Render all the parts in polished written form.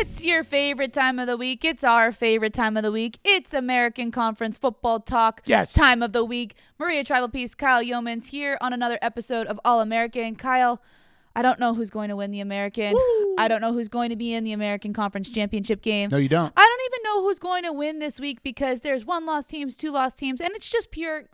It's your favorite time of the week. It's our favorite time of the week. It's American Conference Football Talk time of the week. Maria Trivelpiece, Kyle YOumans here on another episode of All-American. Kyle, I don't know who's going to win the American. Woo! I don't know who's going to be in the American Conference Championship game. No, you don't. I don't even know who's going to win this week because there's 1 loss teams, 2 loss teams, and it's just pure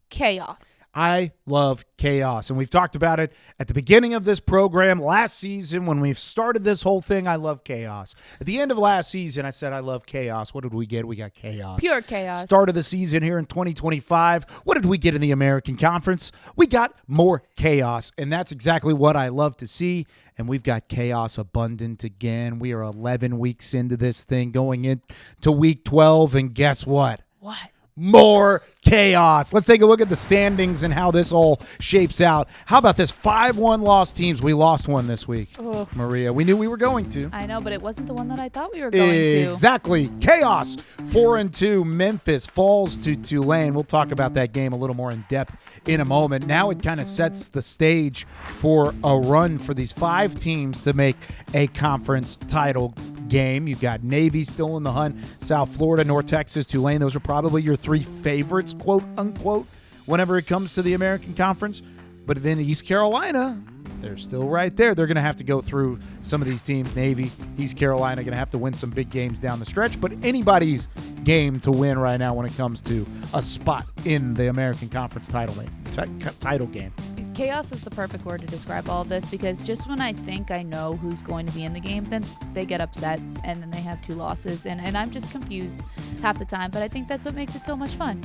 chaos. I love chaos, and we've talked about it at the beginning of this program last season when we've started this whole thing. I love chaos. At the end of last season, I said I love chaos. What did we get? We got chaos. Pure chaos. Start of the season here in 2025. What did we get in the American Conference? We got more chaos, and that's exactly what I love to see. And we've got chaos abundant again. We are 11 weeks into this thing, going into week 12, and guess what? What? More chaos. Let's take a look at the standings and how this all shapes out. How about this? 5-1 loss teams. We lost one this week. Oh. Maria, we knew we were going to. I know, but it wasn't the one that I thought we were going to. Exactly. Chaos. 4-2. Memphis falls to Tulane. We'll talk about that game a little more in depth in a moment. Now it kind of sets the stage for a run for these 5 teams to make a conference title game. You've got Navy still in the hunt, South Florida, North Texas, Tulane. Those are probably your 3 favorites, quote unquote, whenever it comes to the American Conference. But then East Carolina, they're still right there. They're going to have to go through some of these teams. Navy, East Carolina, going to have to win some big games down the stretch. But anybody's game to win right now when it comes to a spot in the American Conference title game. Chaos is the perfect word to describe all of this because just when I think I know who's going to be in the game, then they get upset and then they have 2 losses. And I'm just confused half the time, but I think that's what makes it so much fun.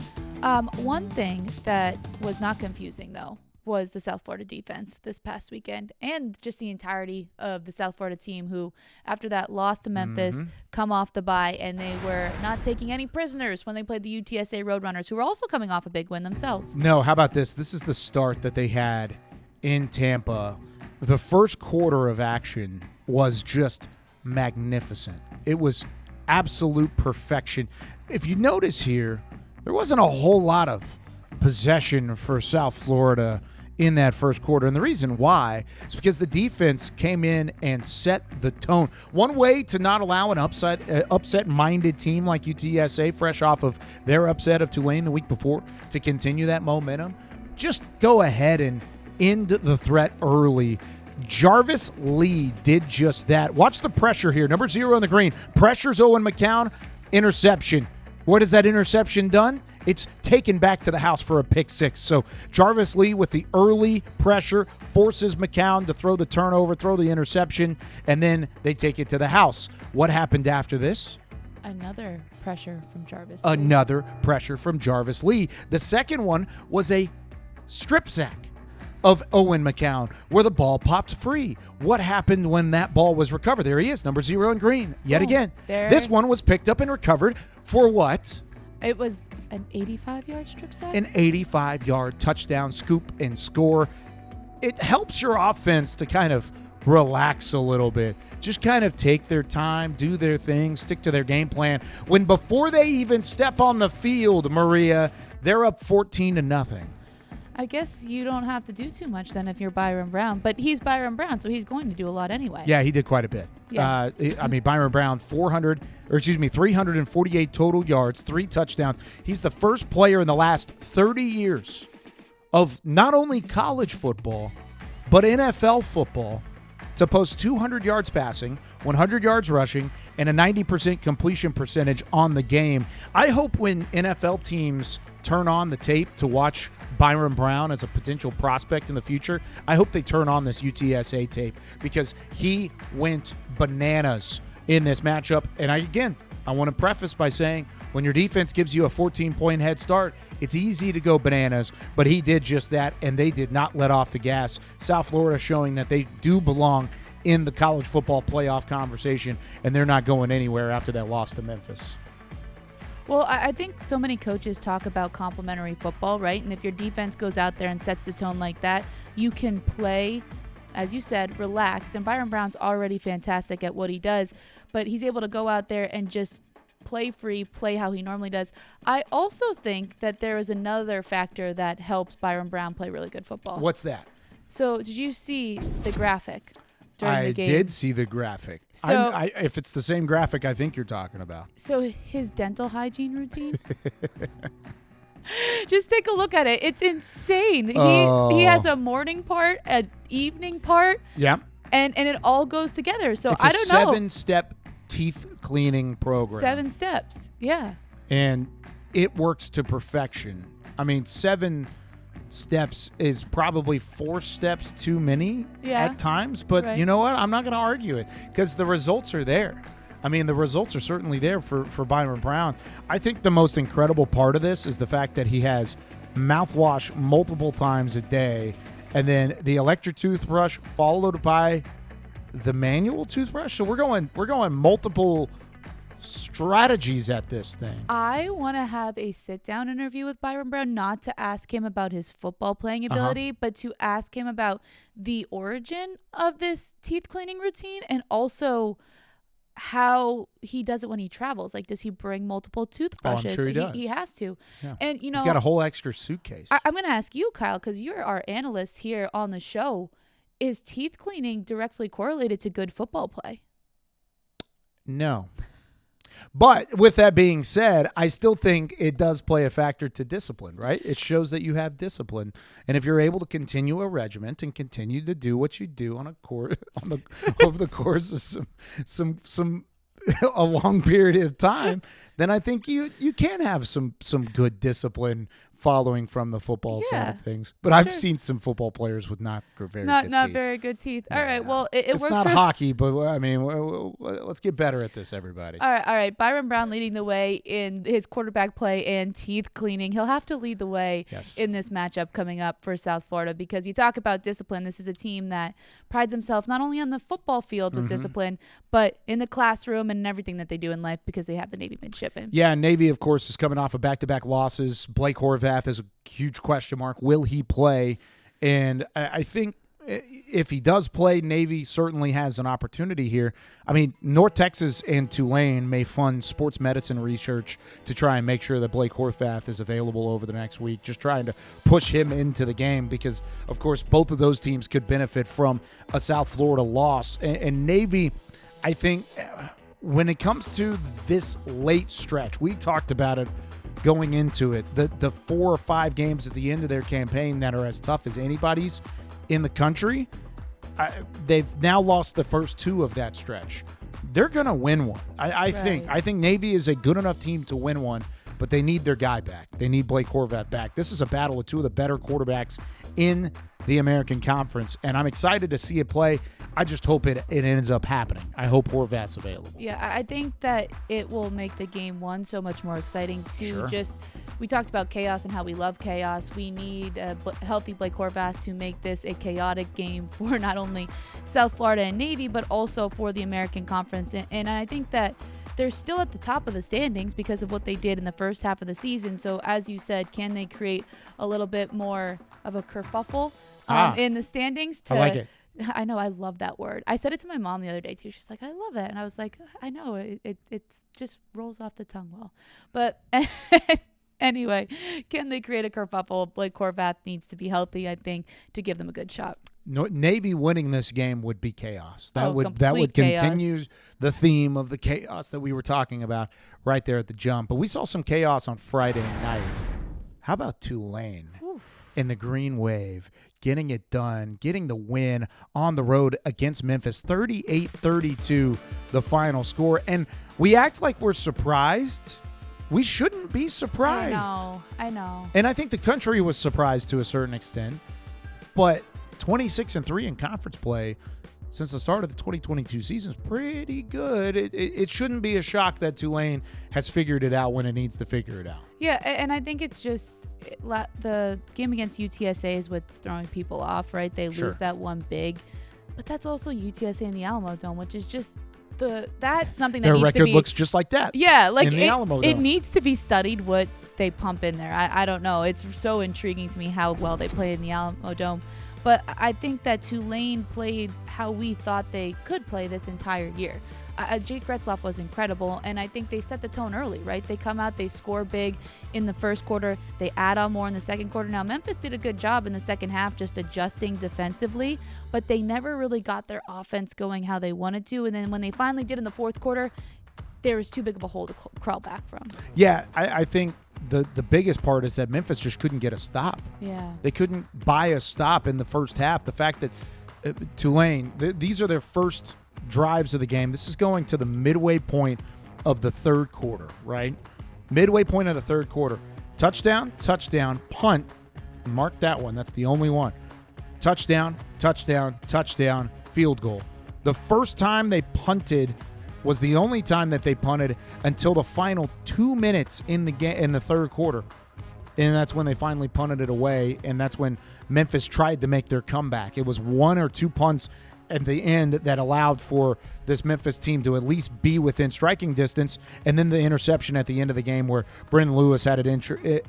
One thing that was not confusing, though, was the South Florida defense this past weekend and just the entirety of the South Florida team who, after that loss to Memphis, come off the bye, and they were not taking any prisoners when they played the UTSA Roadrunners, who were also coming off a big win themselves. No, how about this? This is the start that they had in Tampa. The first quarter of action was just magnificent. It was absolute perfection. If you notice here, there wasn't a whole lot of possession for South Florida in that first quarter. And the reason why is because the defense came in and set the tone. One way to not allow an upset-minded team like UTSA, fresh off of their upset of Tulane the week before, to continue that momentum, just go ahead and end the threat early. Jarvis Lee did just that. Watch the pressure here. Number 0 on the green. Pressures Owen McCown. Interception. What has that interception done? It's taken back to the house for a pick 6. So Jarvis Lee with the early pressure forces McCown to throw the turnover, throw the interception, and then they take it to the house. What happened after this? Another pressure from Jarvis. Another pressure from Jarvis Lee. The second one was a strip sack of Owen McCown where the ball popped free. What happened when that ball was recovered? There he is, number 0 in green, yet again. This one was picked up and recovered for what? It was an 85-yard strip sack? An 85-yard touchdown, scoop, and score. It helps your offense to kind of relax a little bit. Just kind of take their time, do their thing, stick to their game plan. When before they even step on the field, Maria, they're up 14-0. I guess you don't have to do too much then if you're Byrum Brown. But he's Byrum Brown, so he's going to do a lot anyway. Yeah, he did quite a bit. Yeah. Byrum Brown, 348 total yards, 3 touchdowns. He's the first player in the last 30 years of not only college football, but NFL football to post 200 yards passing, 100 yards rushing, and a 90% completion percentage on the game. I hope when NFL teams turn on the tape to watch Byrum Brown as a potential prospect in the future, I hope they turn on this UTSA tape because he went bananas in this matchup. And I want to preface by saying when your defense gives you a 14-point head start, it's easy to go bananas, but he did just that, and they did not let off the gas. South Florida showing that they do belong in the college football playoff conversation, and they're not going anywhere after that loss to Memphis. Well, I think so many coaches talk about complementary football, right? And if your defense goes out there and sets the tone like that, you can play, as you said, relaxed. And Byrum Brown's already fantastic at what he does, but he's able to go out there and just play free, play how he normally does. I also think that there is another factor that helps Byrum Brown play really good football. What's that? So did you see the graphic during the I game. did see the graphic. So- if it's the same graphic I think you're talking about. So his dental hygiene routine. Just take a look at it. It's insane. He has a morning part, an evening part, Yeah. and it all goes together. So It's I a don't know. 7-step teeth cleaning program. 7 steps. Yeah. And it works to perfection. I mean, 7 steps is probably 4 steps too many at times. But Right. you know what? I'm not going to argue it because the results are there. I mean, the results are certainly there for Byrum Brown. I think the most incredible part of this is the fact that he has mouthwash multiple times a day, and then the electric toothbrush followed by the manual toothbrush. So we're going multiple strategies at this thing. I want to have a sit-down interview with Byrum Brown, not to ask him about his football playing ability, but to ask him about the origin of this teeth cleaning routine and also how he does it when he travels. Like, does he bring multiple toothbrushes? sure he does. He has to. Yeah. And, you know, He's got a whole extra suitcase. I'm going to ask you, Kyle, because you're our analyst here on the show. Is teeth cleaning directly correlated to good football play? No. But with that being said, I still think it does play a factor to discipline, right? It shows that you have discipline. And if you're able to continue a regiment and continue to do what you do on a over the course of some a long period of time, then I think you can have some good discipline following from the football side of things. But I've seen some football players with not good teeth. Very good teeth. Yeah. All right, well, it It's works not for hockey, but I mean, let's get better at this, everybody. All right. Byrum Brown leading the way in his quarterback play and teeth cleaning. He'll have to lead the way in this matchup coming up for South Florida, because you talk about discipline. This is a team that prides themselves not only on the football field with discipline, but in the classroom and everything that they do in life, because they have the Navy midshipmen. Yeah, Navy, of course, is coming off of back-to-back losses. Blake Horvath is a huge question mark. Will he play? And I think if he does play, Navy certainly has an opportunity here. I mean, North Texas and Tulane may fund sports medicine research to try and make sure that Blake Horvath is available over the next week, just trying to push him into the game because, of course, both of those teams could benefit from a South Florida loss. And Navy, I think, when it comes to this late stretch, we talked about it going into it, the 4 or 5 games at the end of their campaign that are as tough as anybody's in the country, they've now lost the first 2 of that stretch. They're going to win one. I think Navy is a good enough team to win one, but they need their guy back. They need Blake Horvath back. This is a battle of 2 of the better quarterbacks in the American Conference, and I'm excited to see it play. I just hope it ends up happening. I hope Horvath's available. Yeah, I think that it will make the game, one, so much more exciting. Two, we talked about chaos and how we love chaos. We need a healthy Blake Horvath to make this a chaotic game for not only South Florida and Navy, but also for the American Conference. And I think that they're still at the top of the standings because of what they did in the first half of the season. So as you said, can they create a little bit more of a kerfuffle in the standings? I like it. I know, I love that word. I said it to my mom the other day too. She's like, I love that. And I was like, I know, it just rolls off the tongue well. But anyway, can they create a kerfuffle? Blake Horvath needs to be healthy, I think, to give them a good shot. Navy winning this game would be chaos. That would complete continue the theme of the chaos that we were talking about right there at the jump. But we saw some chaos on Friday night. How about Tulane in the Green Wave, getting it done, getting the win on the road against Memphis, 38-32, the final score. And we act like we're surprised. We shouldn't be surprised. I know. And I think the country was surprised to a certain extent. But 26-3 in conference play since the start of the 2022 season is pretty good. It shouldn't be a shock that Tulane has figured it out when it needs to figure it out. Yeah, and I think it's just the game against UTSA is what's throwing people off, right? They lose that one big, but that's also UTSA in the Alamo Dome, which is just that's something that their needs record to be, looks just like that. Yeah, like in the Alamo Dome. It needs to be studied what they pump in there. I don't know. It's so intriguing to me how well they play in the Alamo Dome. But I think that Tulane played how we thought they could play this entire year. Jake Retzloff was incredible, and I think they set the tone early, right? They come out, they score big in the first quarter, they add on more in the second quarter. Now, Memphis did a good job in the second half just adjusting defensively, but they never really got their offense going how they wanted to. And then when they finally did in the fourth quarter, there was too big of a hole to crawl back from. Yeah, I think the biggest part is that Memphis just couldn't get a stop. Yeah. They couldn't buy a stop in the first half. The fact that Tulane, these are their first drives of the game. This is going to the midway point of the third quarter, right? Midway point of the third quarter. Touchdown, touchdown, punt. Mark that one. That's the only one. Touchdown, touchdown, touchdown, field goal. The first time they punted was the only time that they punted until the final 2 minutes in the game in the third quarter. And that's when they finally punted it away, and that's when Memphis tried to make their comeback. It was 1 or 2 punts at the end that allowed for this Memphis team to at least be within striking distance, and then the interception at the end of the game where Brendan Lewis had it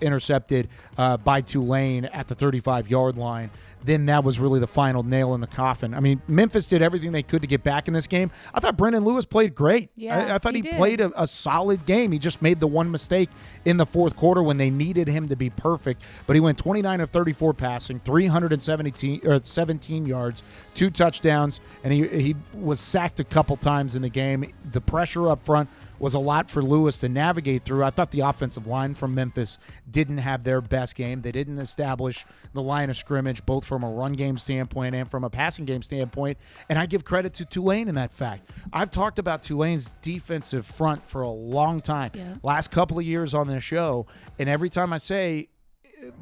intercepted by Tulane at the 35-yard line. Then that was really the final nail in the coffin. I mean, Memphis did everything they could to get back in this game. I thought Brendan Lewis played great. Yeah, I thought he did. played a solid game. He just made the one mistake in the fourth quarter when they needed him to be perfect. But he went 29 of 34 passing, 17 yards, 2 touchdowns, and he was sacked a couple times in the game. The pressure up front was a lot for Lewis to navigate through. I thought the offensive line from Memphis didn't have their best game. They didn't establish the line of scrimmage, both from a run game standpoint and from a passing game standpoint. And I give credit to Tulane in that fact. I've talked about Tulane's defensive front for a long time, last couple of years on this show. And every time I say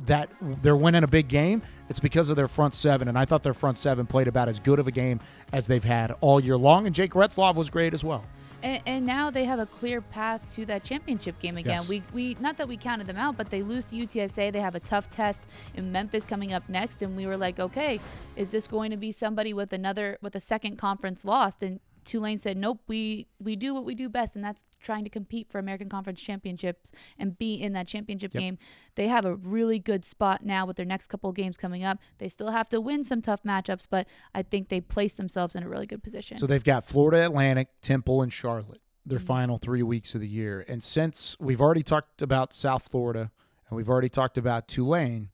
that they're winning a big game, it's because of their front seven. And I thought their front seven played about as good of a game as they've had all year long. And Jake Retzloff was great as well. And now they have a clear path to that championship game again. Yes. We not that we counted them out, but they lose to UTSA. They have a tough test in Memphis coming up next, and we were like, okay, is this going to be somebody with a second conference loss? And Tulane said, nope, we do what we do best, and that's trying to compete for American Conference championships and be in that championship game. They have a really good spot now with their next couple of games coming up. They still have to win some tough matchups, but I think they placed themselves in a really good position. So they've got Florida Atlantic, Temple, and Charlotte, their final 3 weeks of the year. And since we've already talked about South Florida and we've already talked about Tulane,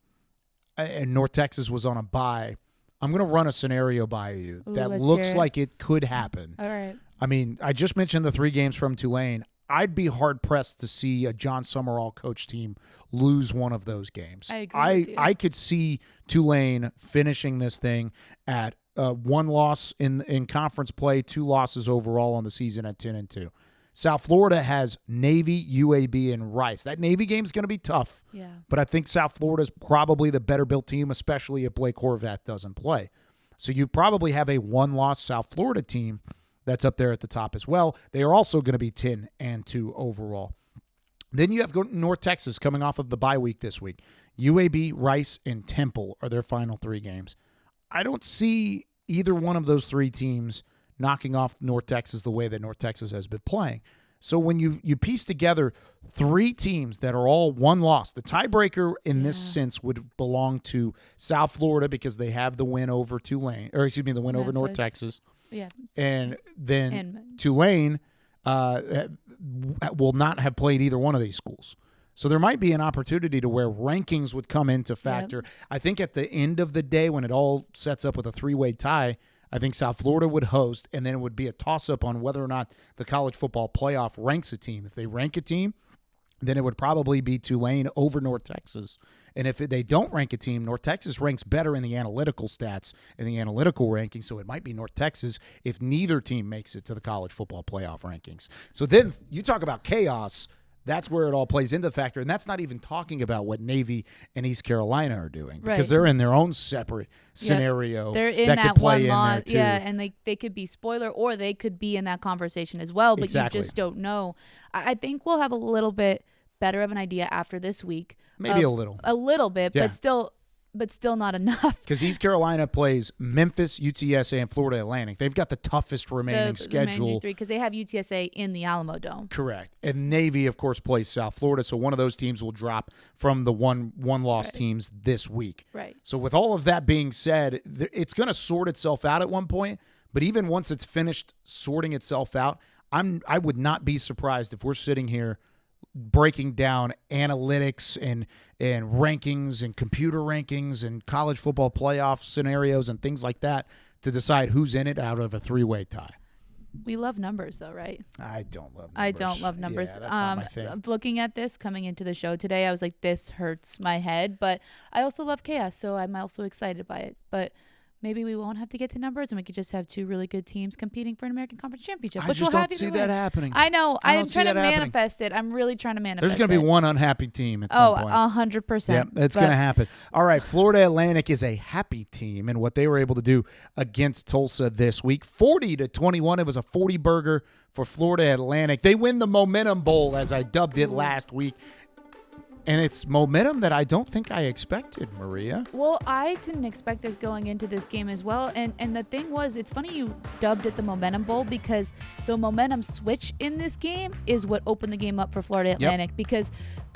and North Texas was on a bye, I'm going to run a scenario by you that looks like it could happen. All right. I mean, I just mentioned the 3 games from Tulane. I'd be hard-pressed to see a John Summerall coach team lose one of those games. I agree with you. I could see Tulane finishing this thing at 1 loss in conference play, 2 losses overall on the season at 10-2. South Florida has Navy, UAB, and Rice. That Navy game is going to be tough. Yeah. But I think South Florida is probably the better-built team, especially if Blake Horvath doesn't play. So you probably have a 1-loss South Florida team that's up there at the top as well. They are also going to be 10-2 overall. Then you have North Texas coming off of the bye week this week. UAB, Rice, and Temple are their final 3 games. I don't see either one of those 3 teams knocking off North Texas the way that North Texas has been playing. So when you piece together 3 teams that are all 1 loss, the tiebreaker in this sense would belong to South Florida because they have the win over Tulane, or excuse me, the win over North Texas. Yeah. And then Tulane will not have played either one of these schools. So there might be an opportunity to where rankings would come into factor. Yep. I think at the end of the day, when it all sets up with a 3-way tie, I think South Florida would host, and then it would be a toss-up on whether or not the college football playoff ranks a team. If they rank a team, then it would probably be Tulane over North Texas. And if they don't rank a team, North Texas ranks better in the analytical stats, in the analytical rankings, so it might be North Texas if neither team makes it to the college football playoff rankings. So then you talk about chaos. That's where it all plays into the factor, and that's not even talking about what Navy and East Carolina are doing because they're in their own separate scenario. They're in that one loss, and they could be spoiler or they could be in that conversation as well, but you just don't know. I think we'll have a little bit better of an idea after this week. Maybe a little bit, but still but still not enough. Because East Carolina plays Memphis, UTSA, and Florida Atlantic. They've got the toughest remaining schedule. Because they have UTSA in the Alamo Dome. Correct. And Navy, of course, plays South Florida, so one of those teams will drop from the one-loss teams this week. Right. So with all of that being said, it's going to sort itself out at one point, but even once it's finished sorting itself out, I would not be surprised if we're sitting here breaking down analytics and rankings and computer rankings and college football playoff scenarios and things like that to decide who's in it out of a three-way tie. We love numbers, though, right? I don't love numbers. I don't love numbers. Yeah, that's not my thing. Looking at this, coming into the show today, I was like, this hurts my head. But I also love chaos, so I'm also excited by it. But maybe we won't have to get to numbers, and we could just have two really good teams competing for an American Conference Championship. I just don't see that happening. I know. I'm trying to manifest it. I'm really trying to manifest it. There's going to be one unhappy team at some point. 100%. Yeah, that's going to happen. All right, Florida Atlantic is a happy team, and what they were able to do against Tulsa this week, 40-21. It was a 40-burger for Florida Atlantic. They win the Momentum Bowl, as I dubbed it last week. And it's momentum that I don't think I expected, Maria. Well, I didn't expect this going into this game as well. And the thing was, it's funny you dubbed it the Momentum Bowl because the momentum switch in this game is what opened the game up for Florida Atlantic because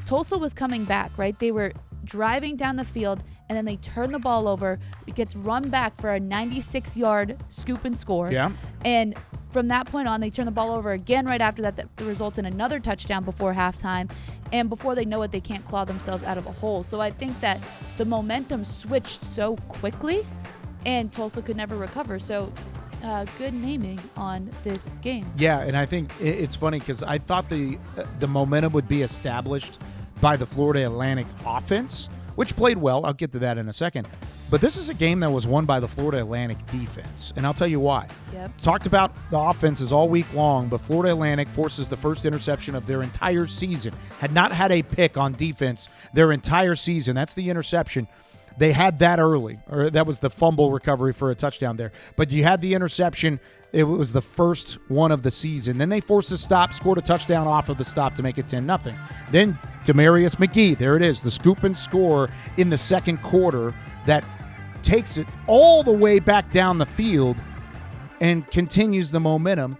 Tulsa was coming back, right? They were driving down the field, and then they turn the ball over. It gets run back for a 96-yard scoop and score. Yeah. And from that point on, they turn the ball over again right after that. That results in another touchdown before halftime. And before they know it, they can't claw themselves out of a hole. So I think that the momentum switched so quickly, and Tulsa could never recover. So good naming on this game. Yeah, and I think it's funny because I thought the momentum would be established by the Florida Atlantic offense, which played well. I'll get to that in a second. But this is a game that was won by the Florida Atlantic defense, and I'll tell you why. Yep. Talked about the offenses all week long, but Florida Atlantic forces the first interception of their entire season. Had not had a pick on defense their entire season. That's the interception. They had that early, or that was the fumble recovery for a touchdown there. But you had the interception. It was the first one of the season. Then they forced a stop, scored a touchdown off of the stop to make it 10-0. Then Demarius McGee, there it is, the scoop and score in the second quarter that takes it all the way back down the field and continues the momentum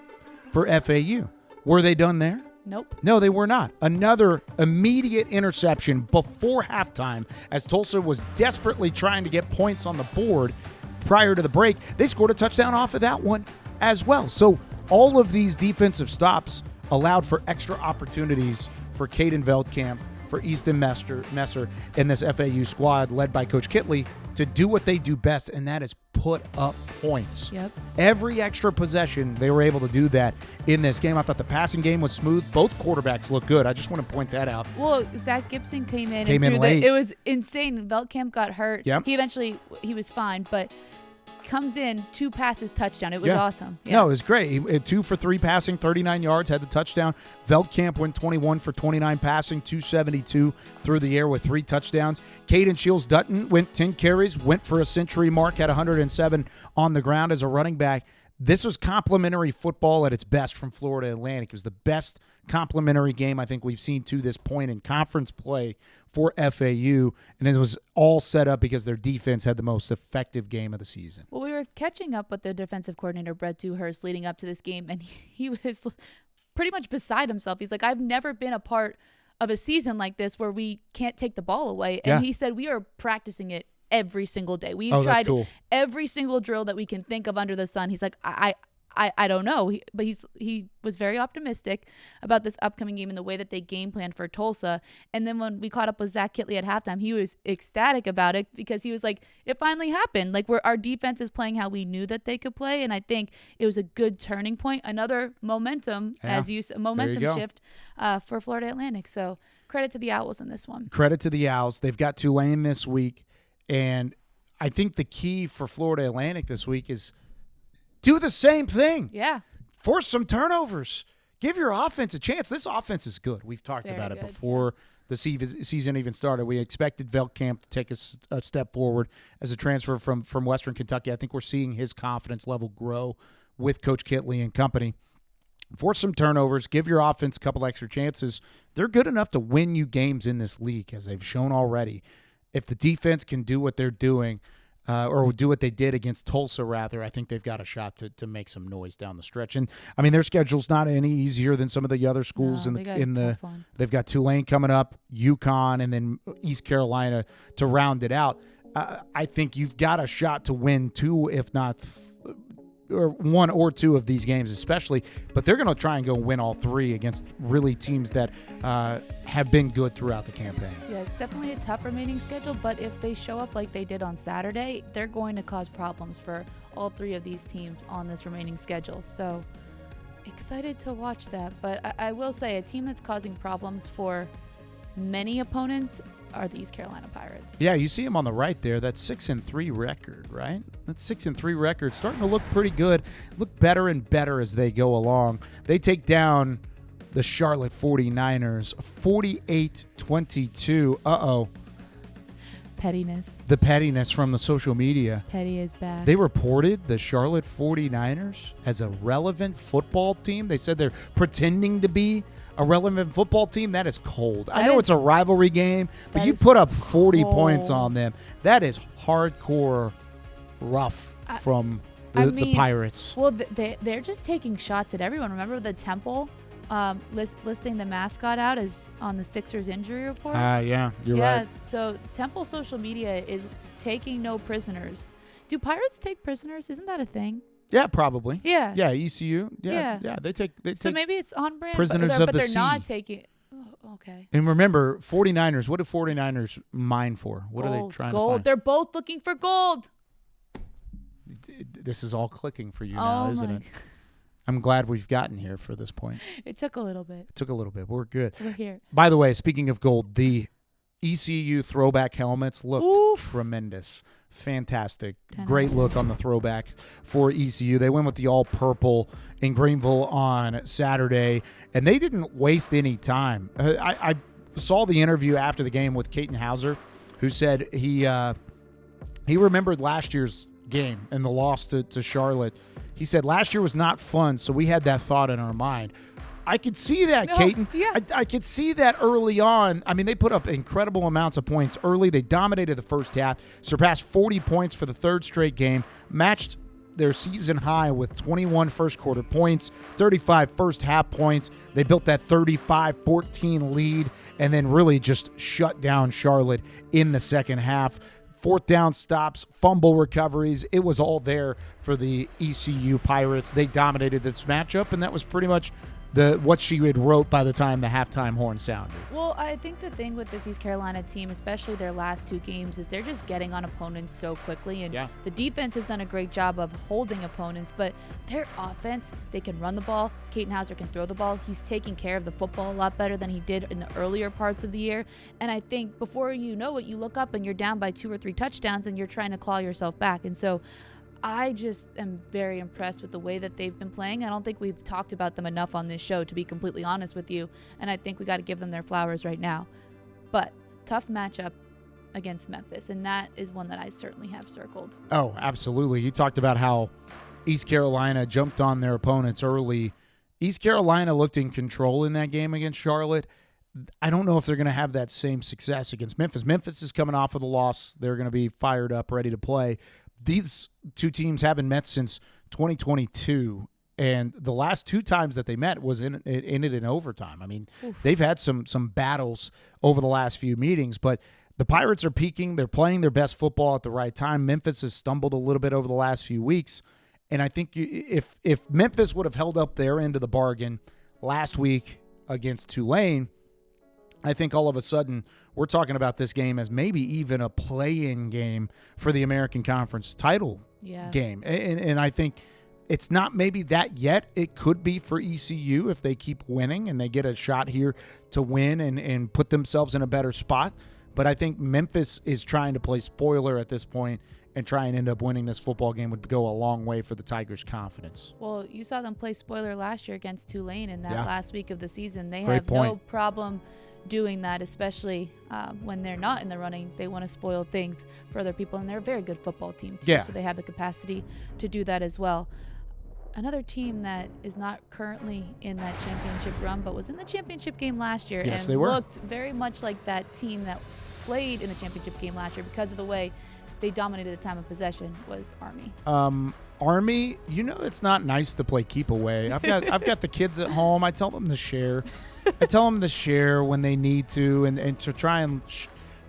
for FAU. Were they done there? Nope. No, they were not. Another immediate interception before halftime as Tulsa was desperately trying to get points on the board prior to the break. They scored a touchdown off of that one as well. So all of these defensive stops allowed for extra opportunities for Caden Veldkamp, for Easton Messer, and this FAU squad led by Coach Kitley to do what they do best, and that is put up points. Yep. Every extra possession, they were able to do that in this game. I thought the passing game was smooth. Both quarterbacks looked good. I just want to point that out. Well, Zach Gibson came in late. It was insane. Veldkamp got hurt. Yep. He was fine, but comes in, 2 passes, touchdown. It was awesome. Yeah. No, it was great. He had 2 for 3 passing, 39 yards, had the touchdown. Veldkamp went 21 for 29 passing, 272 through the air with 3 touchdowns. Caden Shields-Dutton went 10 carries, went for a century mark, had 107 on the ground as a running back. This was complimentary football at its best from Florida Atlantic. It was the best complimentary game I think we've seen to this point in conference play for FAU, and it was all set up because their defense had the most effective game of the season. Well, we were catching up with the defensive coordinator, Brett Dewhurst, leading up to this game, and he was pretty much beside himself. He's like, I've never been a part of a season like this where we can't take the ball away. And he said we are practicing it every single day. We've tried every single drill that we can think of under the sun. He's like, I don't know, but he was very optimistic about this upcoming game and the way that they game planned for Tulsa. And then when we caught up with Zach Kitley at halftime, he was ecstatic about it because he was like, it finally happened. Like our defense is playing how we knew that they could play, and I think it was a good turning point, another momentum shift for Florida Atlantic. So credit to the Owls in this one. Credit to the Owls. They've got Tulane this week, and I think the key for Florida Atlantic this week is do the same thing. Yeah. Force some turnovers. Give your offense a chance. This offense is good. We've talked about it before the season even started. We expected Veldkamp to take a step forward as a transfer from Western Kentucky. I think we're seeing his confidence level grow with Coach Kitley and company. Force some turnovers. Give your offense a couple extra chances. They're good enough to win you games in this league, as they've shown already. if the defense can do what they're doing, or do what they did against Tulsa, rather, I think they've got a shot to make some noise down the stretch. And I mean, their schedule's not any easier than some of the other schools They've got Tulane coming up, UConn, and then East Carolina to round it out. I think you've got a shot to win two, if not or one or two of these games especially, but they're going to try and go win all three against really teams that have been good throughout the campaign. Yeah, it's definitely a tough remaining schedule, but if they show up like they did on Saturday, they're going to cause problems for all three of these teams on this remaining schedule. So excited to watch that. But I will say a team that's causing problems for many opponents are the East Carolina Pirates. Yeah, you see them on the right there. That's 6-3 record, right? That 6-3 record starting to look pretty good. Look better and better as they go along. They take down the Charlotte 49ers 48-22. Uh-oh. Pettiness. The pettiness from the social media. Petty is back. They reported the Charlotte 49ers as a relevant football team. They said they're pretending to be a relevant football team. That is cold. I know it's a rivalry game, but you put up 40 points on them. That is hardcore rough from the Pirates. Well, they're just taking shots at everyone. Remember the Temple listing the mascot out as on the Sixers injury report? Yeah, you're right. Yeah, so Temple social media is taking no prisoners. Do Pirates take prisoners? Isn't that a thing? Yeah, probably. Yeah. Yeah, ECU. Yeah. They take so maybe it's on brand. Prisoners but of the they're sea. not taking. Oh, okay. And remember, 49ers, what do 49ers mine for? What gold, are they trying gold. to find? They're both looking for gold. This is all clicking for you now, isn't it? I'm glad we've gotten here for this point. It took a little bit. We're good. We're here. By the way, speaking of gold, the ECU throwback helmets looked tremendous. Fantastic. Great look on the throwback for ECU. They went with the all-purple in Greenville on Saturday, and they didn't waste any time. I saw the interview after the game with Caton Hauser, who said he remembered last year's game and the loss to Charlotte. He said last year was not fun, so we had that thought in our mind. I could see that, Caton. Yeah. I could see that early on. I mean, they put up incredible amounts of points early. They dominated the first half, surpassed 40 points for the third straight game, matched their season high with 21 first-quarter points, 35 first-half points. They built that 35-14 lead and then really just shut down Charlotte in the second half. Fourth down stops, fumble recoveries. It was all there for the ECU Pirates. They dominated this matchup, and that was pretty much what she had wrote by the time the halftime horn sounded. Well, I think the thing with this East Carolina team, especially their last two games, is they're just getting on opponents so quickly. And the defense has done a great job of holding opponents, but their offense, they can run the ball. Caton Hauser can throw the ball. He's taking care of the football a lot better than he did in the earlier parts of the year. And I think before you know it, you look up and you're down by 2 or 3 touchdowns and you're trying to claw yourself back. And so I just am very impressed with the way that they've been playing. I don't think we've talked about them enough on this show, to be completely honest with you, and I think we got to give them their flowers right now. But tough matchup against Memphis, and that is one that I certainly have circled. Oh, absolutely. You talked about how East Carolina jumped on their opponents early. East Carolina looked in control in that game against Charlotte. I don't know if they're going to have that same success against Memphis. Memphis is coming off of the loss. They're going to be fired up, ready to play. These two teams haven't met since 2022, and the last 2 times that they met was in it in overtime. I mean, they've had some battles over the last few meetings, but the Pirates are peaking. They're playing their best football at the right time. Memphis has stumbled a little bit over the last few weeks, and I think if Memphis would have held up their end of the bargain last week against Tulane, I think all of a sudden we're talking about this game as maybe even a play-in game for the American Conference title game. And I think it's not maybe that yet. It could be for ECU if they keep winning and they get a shot here to win and put themselves in a better spot. But I think Memphis is trying to play spoiler at this point and try and end up winning this football game would go a long way for the Tigers' confidence. Well, you saw them play spoiler last year against Tulane in that last week of the season. They Great have point. no problem doing that, especially when they're not in the running. They want to spoil things for other people, and they're a very good football team too, so they have the capacity to do that as well. Another team that is not currently in that championship run but was in the championship game last year and looked very much like that team that played in the championship game last year because of the way they dominated the time of possession was Army. Army, it's not nice to play keep away. I've got the kids at home. I tell them to share. I tell them to share when they need to and to try and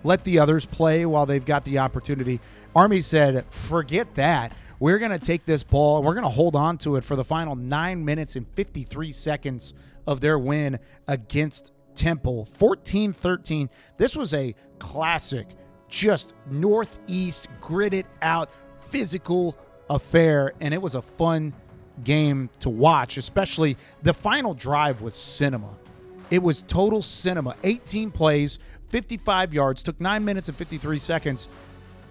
let the others play while they've got the opportunity. Army said, forget that. We're going to take this ball. We're going to hold on to it for the final 9 minutes and 53 seconds of their win against Temple. 14-13. This was a classic, just Northeast, gritted out, physical affair, and it was a fun game to watch, especially the final drive was cinema. It was total cinema. 18 plays, 55 yards, took 9 minutes and 53 seconds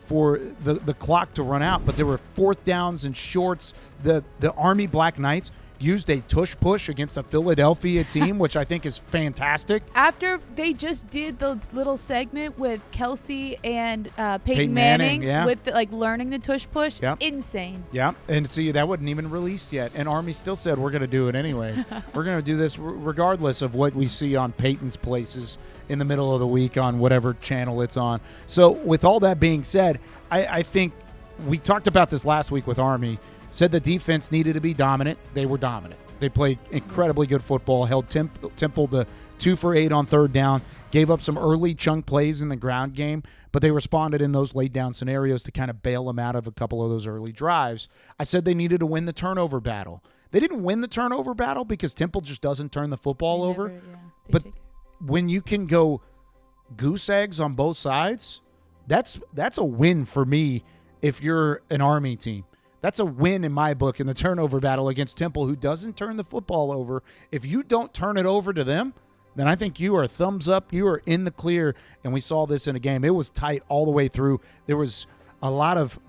for the clock to run out, but there were fourth downs and shorts. The Army Black Knights used a tush push against a Philadelphia team, which I think is fantastic. After they just did the little segment with Kelsey and Peyton Manning with learning the tush push, insane. Yeah, and see, that wasn't even released yet, and Army still said we're going to do it anyways. We're going to do this regardless of what we see on Peyton's places in the middle of the week on whatever channel it's on. So with all that being said, I think we talked about this last week with Army. Said the defense needed to be dominant. They were dominant. They played incredibly good football, held Temple to 2 for 8 on third down, gave up some early chunk plays in the ground game, but they responded in those laid down scenarios to kind of bail them out of a couple of those early drives. I said they needed to win the turnover battle. They didn't win the turnover battle because Temple just doesn't turn the football over. But when you can go goose eggs on both sides, that's a win for me if you're an Army team. That's a win in my book in the turnover battle against Temple, who doesn't turn the football over. If you don't turn it over to them, then I think you are thumbs up. You are in the clear, and we saw this in a game. It was tight all the way through. There was a lot of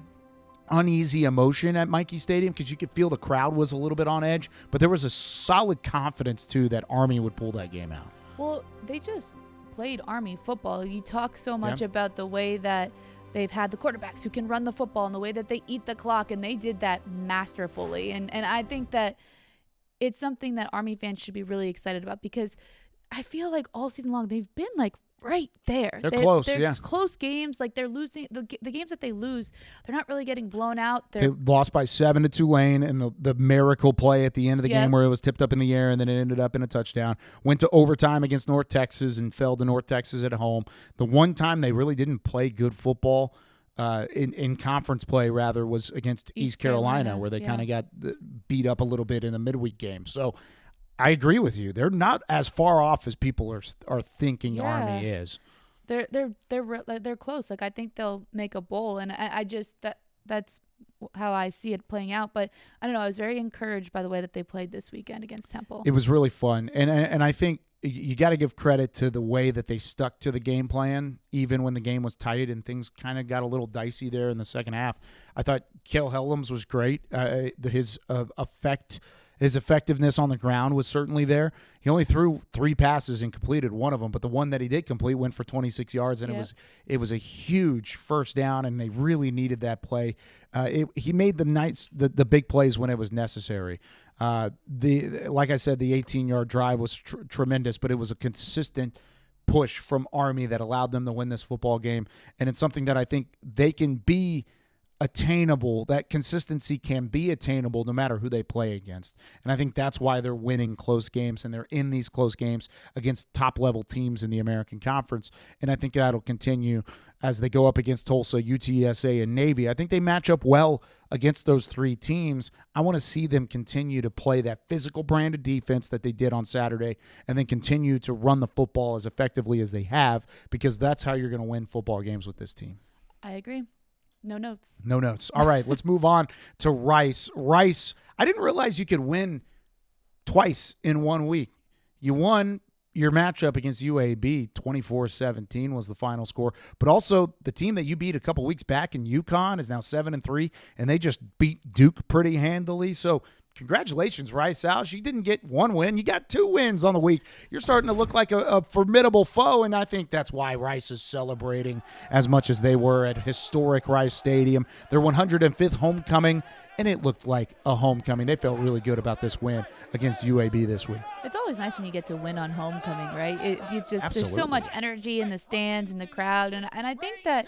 uneasy emotion at Michie Stadium because you could feel the crowd was a little bit on edge, but there was a solid confidence, too, that Army would pull that game out. Well, they just played Army football. You talk so much about the way that they've had the quarterbacks who can run the football and the way that they eat the clock, and they did that masterfully. And I think that it's something that Army fans should be really excited about because I feel like all season long they've been right there. They're close, they're close games. They're losing the games that they lose. They're not really getting blown out. They lost by 7 to Tulane, and the miracle play at the end of the game where it was tipped up in the air and then it ended up in a touchdown. Went to overtime against North Texas and fell to North Texas at home. The one time they really didn't play good football in conference play, rather, was against East Carolina where they kind of got beat up a little bit in the midweek game. So I agree with you. They're not as far off as people are thinking Army is. They're close. I think they'll make a bowl, and I just that's how I see it playing out. But I don't know. I was very encouraged by the way that they played this weekend against Temple. It was really fun, and I think you got to give credit to the way that they stuck to the game plan, even when the game was tight and things kind of got a little dicey there in the second half. I thought Kel Helms was great. His effectiveness on the ground was certainly there. He only threw 3 passes and completed one of them, but the one that he did complete went for 26 yards, and it was a huge first down, and they really needed that play. He made the big plays when it was necessary. Like I said, the 18-yard drive was tremendous, but it was a consistent push from Army that allowed them to win this football game, and it's something that I think they can be attainable. That consistency can be attainable no matter who they play against. And I think that's why they're winning close games, and they're in these close games against top-level teams in the American Conference. And I think that'll continue as they go up against Tulsa, UTSA, and Navy. I think they match up well against those 3 teams. I want to see them continue to play that physical brand of defense that they did on Saturday, and then continue to run the football as effectively as they have, because that's how you're going to win football games with this team. I agree. No notes. No notes. All right, let's move on to Rice. Rice, I didn't realize you could win twice in 1 week. You won your matchup against UAB, 24-17 was the final score. But also the team that you beat a couple weeks back in UConn is now 7-3, and they just beat Duke pretty handily. So congratulations, Rice House. You didn't get one win. You got 2 wins on the week. You're starting to look like a formidable foe, and I think that's why Rice is celebrating as much as they were at historic Rice Stadium. Their 105th homecoming, and it looked like a homecoming. They felt really good about this win against UAB this week. It's always nice when you get to win on homecoming, right? There's so Absolutely. much energy in the stands and the crowd, and I think that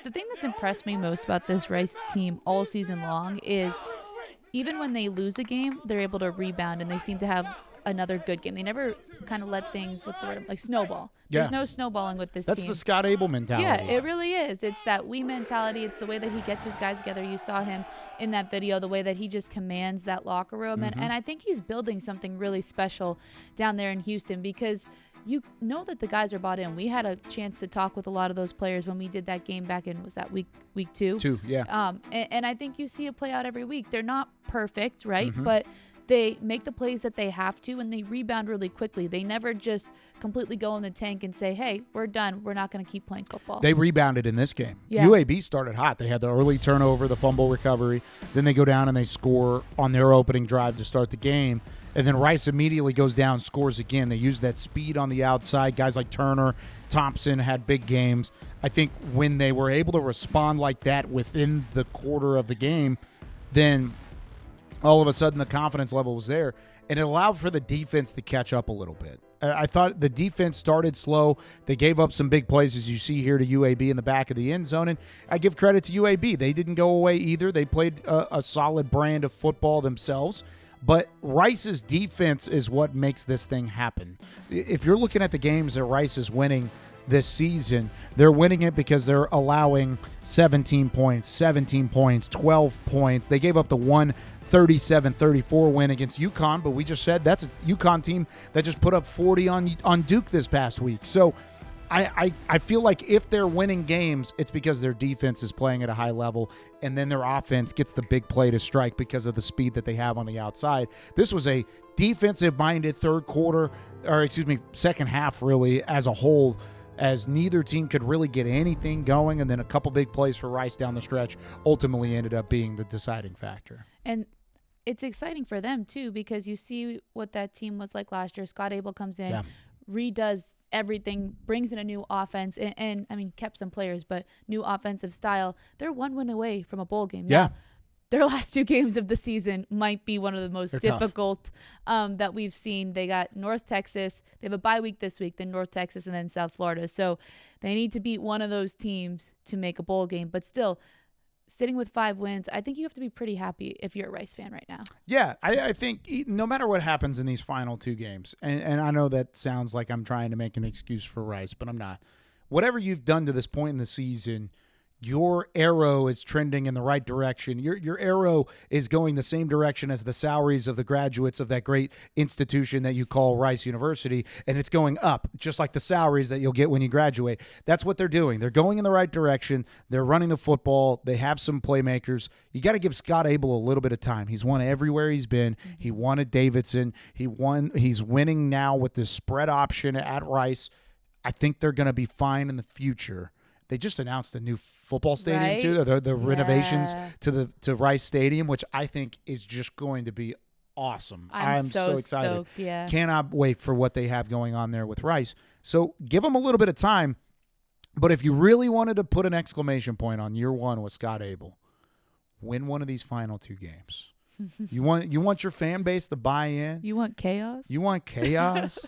the thing that's impressed me most about this Rice team all season long is even when they lose a game, they're able to rebound, and they seem to have another good game. They never kind of let things, what's the word, like snowball. Yeah. There's no snowballing with this That's team. the Scott Abel mentality. Yeah, it really is. It's that we mentality. It's the way that he gets his guys together. You saw him in that video, the way that he just commands that locker room. And I think he's building something really special down there in Houston because you know that the guys are bought in. We had a chance to talk with a lot of those players when we did that game back in, was that week 2? 2, yeah. And I think you see it play out every week. They're not perfect, right? But they make the plays that they have to, and they rebound really quickly. They never just completely go in the tank and say, hey, we're done. We're not going to keep playing football. They rebounded in this game. Yeah. UAB started hot. They had the early turnover, the fumble recovery. Then they go down and they score on their opening drive to start the game. And then Rice immediately goes down, scores again. They use that speed on the outside. Guys like Turner, Thompson had big games. I think when they were able to respond like that within the quarter of the game, then all of a sudden the confidence level was there, and it allowed for the defense to catch up a little bit. I thought the defense started slow. They gave up some big plays, as you see here, to UAB in the back of the end zone, and I give credit to UAB. They didn't go away either. They played a solid brand of football themselves. But Rice's defense is what makes this thing happen. If you're looking at the games that Rice is winning this season, they're winning it because they're allowing 17 points, 12 points. They gave up the 37-34 win against UConn, but we just said that's a UConn team that just put up 40 on Duke this past week. So I feel like if they're winning games, it's because their defense is playing at a high level, and then their offense gets the big play to strike because of the speed that they have on the outside. This was a defensive-minded second half really as a whole, as neither team could really get anything going, and then a couple big plays for Rice down the stretch ultimately ended up being the deciding factor. And it's exciting for them, too, because you see what that team was like last year. Scott Abel comes in, redoes everything, brings in a new offense, and I mean, kept some players, but new offensive style. They're 1 win away from a bowl game. Yeah. Now, their last 2 games of the season might be one of the most They're difficult that we've seen. They got North Texas. They have a bye week this week, then North Texas, and then South Florida. So they need to beat one of those teams to make a bowl game. But still, sitting with 5 wins, I think you have to be pretty happy if you're a Rice fan right now. Yeah, I think no matter what happens in these final 2 games, and I know that sounds like I'm trying to make an excuse for Rice, but I'm not. Whatever you've done to this point in the season, your arrow is trending in the right direction. Your arrow is going the same direction as the salaries of the graduates of that great institution that you call Rice University, and it's going up, just like the salaries that you'll get when you graduate. That's what they're doing. They're going in the right direction. They're running the football. They have some playmakers. You got to give Scott Abel a little bit of time. He's won everywhere he's been. He won at Davidson. He's winning now with this spread option at Rice. I think they're going to be fine in the future. They just announced a new football stadium too. The renovations to Rice Stadium, which I think is just going to be awesome. I'm so excited. Stoked, yeah. Cannot wait for what they have going on there with Rice. So give them a little bit of time. But if you really wanted to put an exclamation point on year 1 with Scott Abel, win one of these final 2 games. You want your fan base to buy in. You want chaos? You want chaos.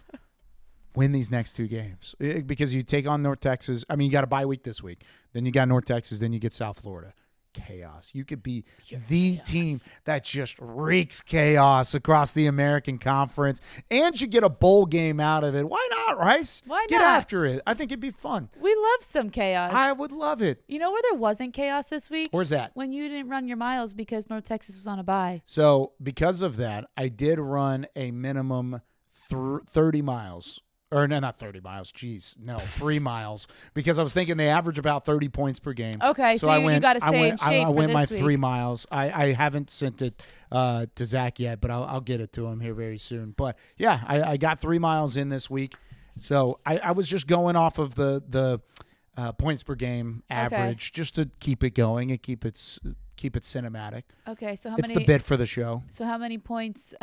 Win these next 2 games because you take on North Texas. I mean, you got a bye week this week. Then you got North Texas. Then you get South Florida. Chaos. You could be the team that just wreaks chaos across the American Conference, and you get a bowl game out of it. Why not, Rice? Why not? Get after it. I think it'd be fun. We love some chaos. I would love it. You know where there wasn't chaos this week? Where's that? When you didn't run your miles because North Texas was on a bye. So because of that, I did run a minimum 30 miles. Or no, not 30 miles. Jeez, no, 3 miles. Because I was thinking they average about 30 points per game. Okay, so you got to stay in shape I went for my this week. 3 miles. I haven't sent it to Zach yet, but I'll get it to him here very soon. But yeah, I got 3 miles in this week. So I was just going off of the points per game average just to keep it going and keep it keep it cinematic. Okay, so It's the bit for the show. So how many points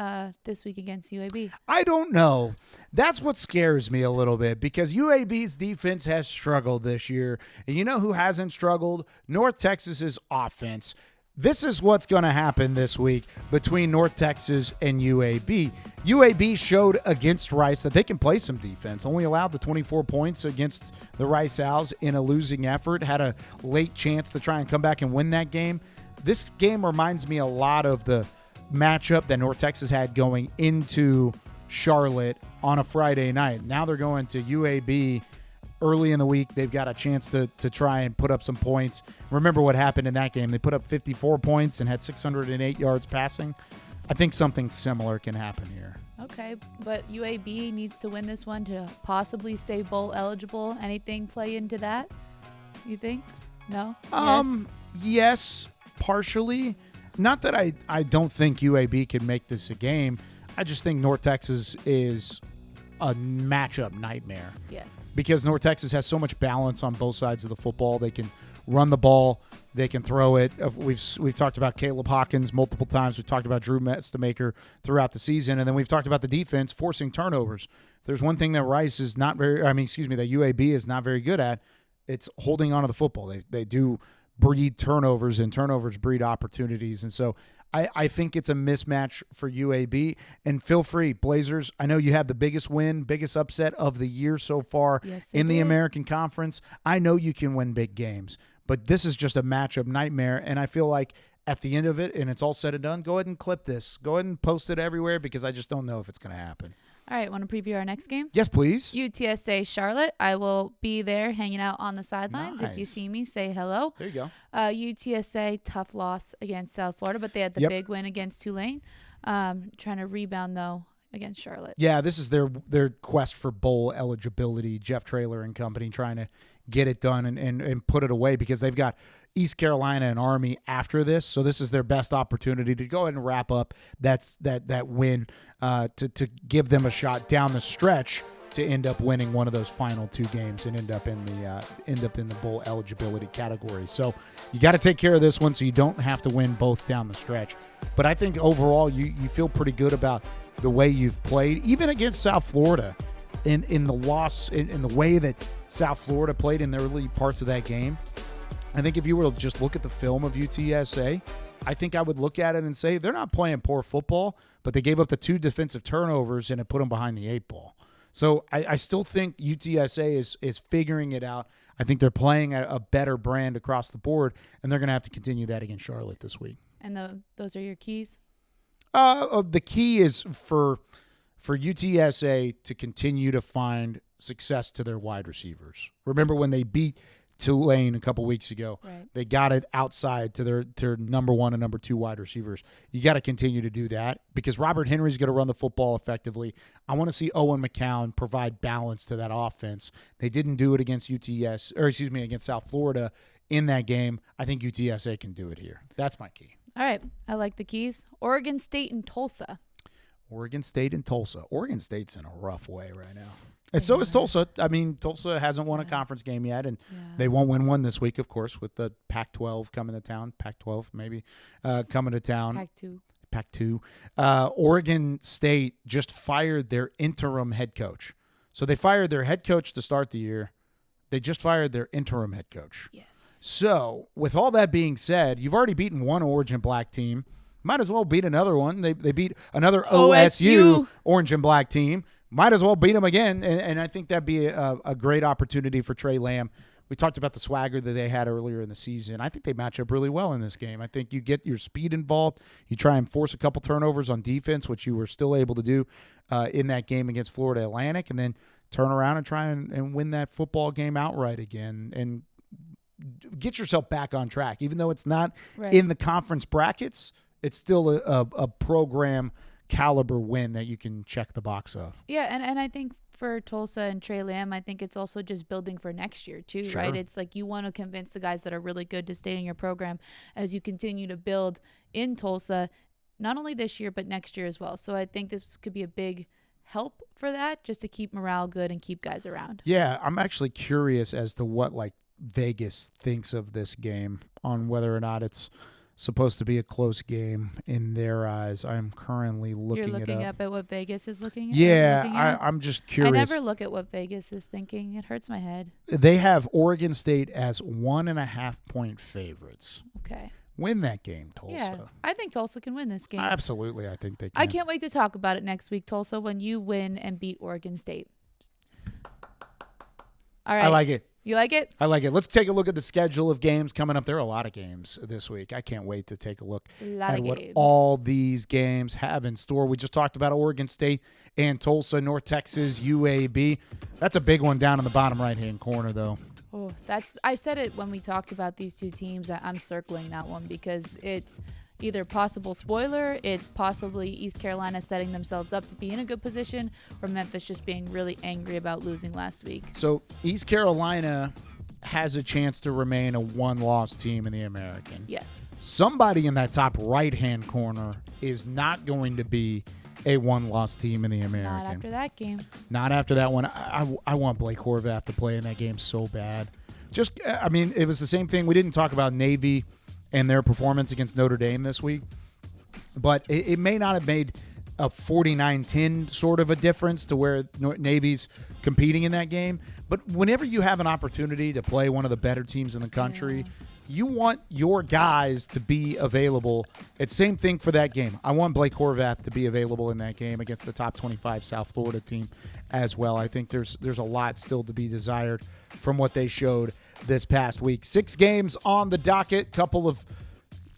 this week against UAB? I don't know. That's what scares me a little bit because UAB's defense has struggled this year. And you know who hasn't struggled? North Texas's offense. This is what's going to happen this week between North Texas and UAB. UAB showed against Rice that they can play some defense. Only allowed the 24 points against the Rice Owls in a losing effort. Had a late chance to try and come back and win that game. This game reminds me a lot of the matchup that North Texas had going into Charlotte on a Friday night. Now they're going to UAB early in the week. They've got a chance to try and put up some points. Remember what happened in that game. They put up 54 points and had 608 yards passing. I think something similar can happen here. Okay, but UAB needs to win this one to possibly stay bowl eligible. Anything play into that, you think? No? Yes, partially. Not that I don't think UAB can make this a game. I just think North Texas is a matchup nightmare. Yes. Because North Texas has so much balance on both sides of the football. They can run the ball. They can throw it. We've talked about Caleb Hawkins multiple times. We've talked about Drew Mestamaker throughout the season. And then we've talked about the defense forcing turnovers. If there's one thing that that UAB is not very good at, it's holding on to the football. They do breed turnovers, and turnovers breed opportunities. And so I think it's a mismatch for UAB. And feel free, Blazers, I know you have the biggest upset of the year so far in the American Conference. I know you can win big games, but this is just a matchup nightmare. And I feel like at the end of it, and it's all said and done, go ahead and clip this. Go ahead and post it everywhere because I just don't know if it's going to happen. All right, want to preview our next game? Yes, please. UTSA Charlotte. I will be there hanging out on the sidelines. Nice. If you see me, say hello. There you go. UTSA, tough loss against South Florida, but they had the big win against Tulane. Trying to rebound, though, against Charlotte. Yeah, this is their quest for bowl eligibility. Jeff Traylor and company trying to get it done and put it away because they've got East Carolina and Army after this. So this is their best opportunity to go ahead and wrap up that win to give them a shot down the stretch to end up winning one of those final two games and end up in the bowl eligibility category. So you got to take care of this one so you don't have to win both down the stretch. But I think overall you feel pretty good about the way you've played, even against South Florida in the loss, in the way that South Florida played in the early parts of that game. I think if you were to just look at the film of UTSA, I think I would look at it and say they're not playing poor football, but they gave up the 2 defensive turnovers and it put them behind the 8 ball. So I still think UTSA is figuring it out. I think they're playing a better brand across the board, and they're going to have to continue that against Charlotte this week. And those are your keys? The key is for UTSA to continue to find success to their wide receivers. Remember when they beat Tulane a couple weeks ago, right. They got it outside to their number 1 and number 2 wide receivers. You got to continue to do that because Robert Henry's going to run the football effectively. I want to see Owen McCown provide balance to that offense. They didn't do it against against South Florida in that game. I think UTSA can do it here. That's my key. All right. I like the keys. Oregon State and Tulsa. Oregon State and Tulsa. Oregon State's in a rough way right now. And so is Tulsa. I mean, Tulsa hasn't won a conference game yet, and they won't win one this week, of course, with the Pac-12 coming to town. Pac-12, maybe, coming to town. Pac-2. Oregon State just fired their interim head coach. So they fired their head coach to start the year. They just fired their interim head coach. Yes. So with all that being said, you've already beaten one orange and black team. Might as well beat another one. They beat another OSU orange and black team. Might as well beat them again, and I think that'd be a great opportunity for Trey Lamb. We talked about the swagger that they had earlier in the season. I think they match up really well in this game. I think you get your speed involved. You try and force a couple turnovers on defense, which you were still able to do in that game against Florida Atlantic, and then turn around and try and win that football game outright again and get yourself back on track. Even though it's not in the conference brackets, it's still a program caliber win that you can check the box of. Yeah, and I think for Tulsa and Trey Lamb, I think it's also just building for next year too, right? It's like you want to convince the guys that are really good to stay in your program as you continue to build in Tulsa, not only this year but next year as well. So I think this could be a big help for that, just to keep morale good and keep guys around. Yeah, I'm actually curious as to what Vegas thinks of this game, on whether or not it's supposed to be a close game in their eyes. I'm currently looking it up. You're looking up at what Vegas is looking at? Yeah, I'm just curious. I never look at what Vegas is thinking. It hurts my head. They have Oregon State as 1.5-point favorites. Okay. Win that game, Tulsa. Yeah, I think Tulsa can win this game. Absolutely, I think they can. I can't wait to talk about it next week, Tulsa, when you win and beat Oregon State. All right. I like it. You like it? I like it. Let's take a look at the schedule of games coming up. There are a lot of games this week. I can't wait to take a look at what all these games have in store. We just talked about Oregon State and Tulsa, North Texas, UAB. That's a big one down in the bottom right-hand corner, though. Oh, I said it when we talked about these two teams. I'm circling that one because it's either possible spoiler, it's possibly East Carolina setting themselves up to be in a good position, or Memphis just being really angry about losing last week. So East Carolina has a chance to remain a one-loss team in the American. Yes. Somebody in that top right-hand corner is not going to be a one-loss team in the American. Not after that game. Not after that one. I want Blake Horvath to play in that game so bad. It was the same thing. We didn't talk about Navy and their performance against Notre Dame this week, but it may not have made a 49-10 sort of a difference to where Navy's competing in that game. But whenever you have an opportunity to play one of the better teams in the country, you want your guys to be available. It's same thing for that game. I want Blake Horvath to be available in that game against the top 25 South Florida team as well. I think there's a lot still to be desired from what they showed this past week. 6 games on the docket, couple of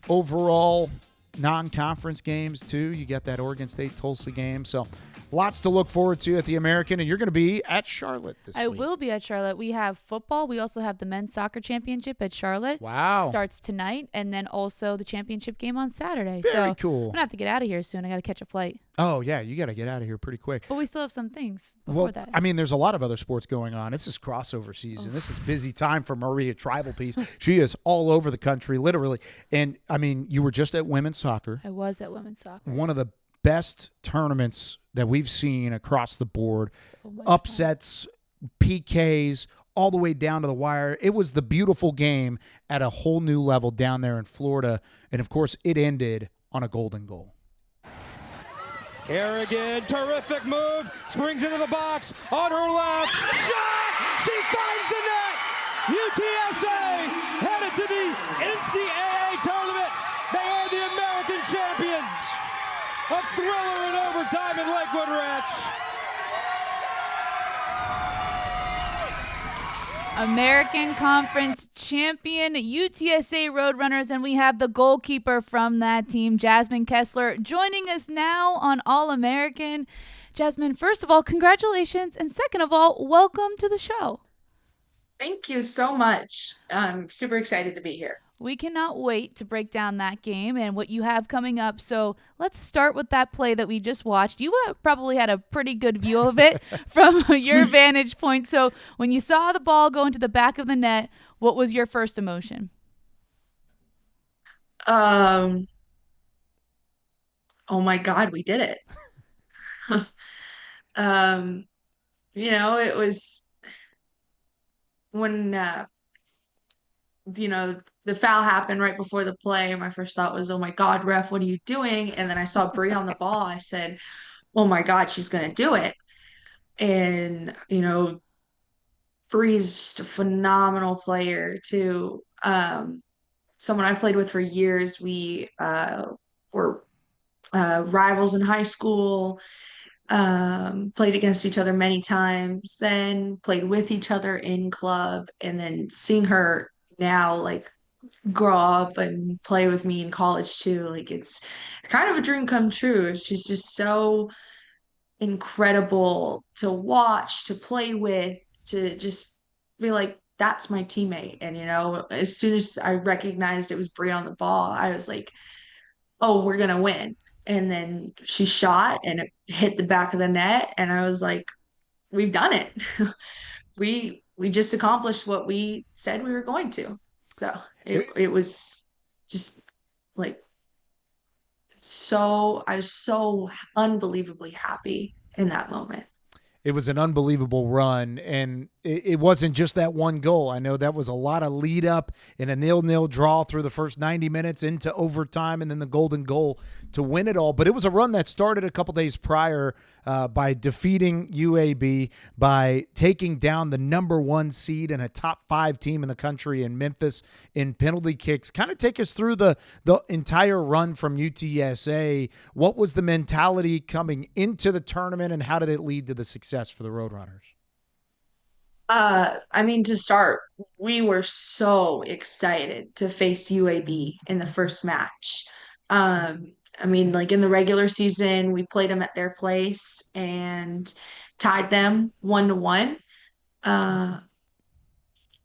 overall non-conference games too. You got that Oregon State-Tulsa game. So lots to look forward to at the American, and you're going to be at Charlotte this week. I will be at Charlotte. We have football. We also have the men's soccer championship at Charlotte. Wow. Starts tonight, and then also the championship game on Saturday. Very cool. I'm going to have to get out of here soon. I got to catch a flight. Oh, yeah, you got to get out of here pretty quick. But we still have some things before that. I mean, there's a lot of other sports going on. This is crossover season. This is busy time for Maria Trivelpiece. She is all over the country, literally. And, I mean, you were just at women's soccer. I was at women's soccer. One of the best tournaments that we've seen across the board. So much Upsets, PKs, all the way down to the wire. It was the beautiful game at a whole new level down there in Florida. And, of course, it ended on a golden goal. Kerrigan, terrific move, springs into the box, on her left, shot! She finds the net! UTSA headed to the NCAA tournament. They are the American champions. A thriller in overtime in Lakewood Ranch. American Conference champion UTSA Roadrunners, and we have the goalkeeper from that team, Jasmine Kessler, joining us now on All-American. Jasmine, first of all, congratulations, and second of all, welcome to the show. Thank you so much. I'm super excited to be here. We cannot wait to break down that game and what you have coming up. So let's start with that play that we just watched. You probably had a pretty good view of it from your vantage point. So when you saw the ball go into the back of the net, what was your first emotion? Oh my God, we did it. It was when the foul happened right before the play. My first thought was, oh my God, ref, what are you doing? And then I saw Bree on the ball. I said, oh my God, she's going to do it. And, Bree's just a phenomenal player too. Someone I played with for years. We were rivals in high school, played against each other many times, then played with each other in club, and then seeing her now grow up and play with me in college too. It's kind of a dream come true. She's just so incredible to watch, to play with, to just be like, that's my teammate. And, as soon as I recognized it was Bree on the ball, I was like, oh, we're going to win. And then she shot and it hit the back of the net. And I was like, we've done it. We just accomplished what we said we were going to. So it was just I was so unbelievably happy in that moment. It was an unbelievable run, and it wasn't just that one goal. I know that was a lot of lead up in a 0-0 draw through the first 90 minutes into overtime and then the golden goal to win it all. But it was a run that started a couple days prior by defeating UAB, by taking down the number 1 seed and a top 5 team in the country in Memphis in penalty kicks. Kind of take us through the entire run from UTSA. What was the mentality coming into the tournament and how did it lead to the success for the Roadrunners? I mean, to start, we were so excited to face UAB in the first match. I mean, like in the regular season, we played them at their place and tied them 1-1. Uh,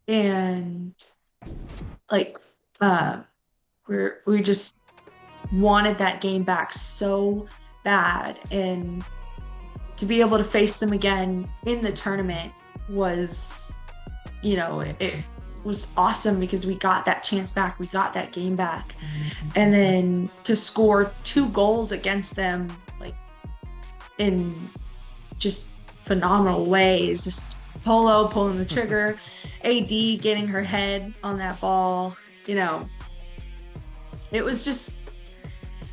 and like, uh, we just wanted that game back so bad, and to be able to face them again in the tournament was, it was awesome because we got that chance back, we got that game back, and then to score 2 goals against them, like in just phenomenal ways, just Polo pulling the trigger, AD getting her head on that ball, it was just,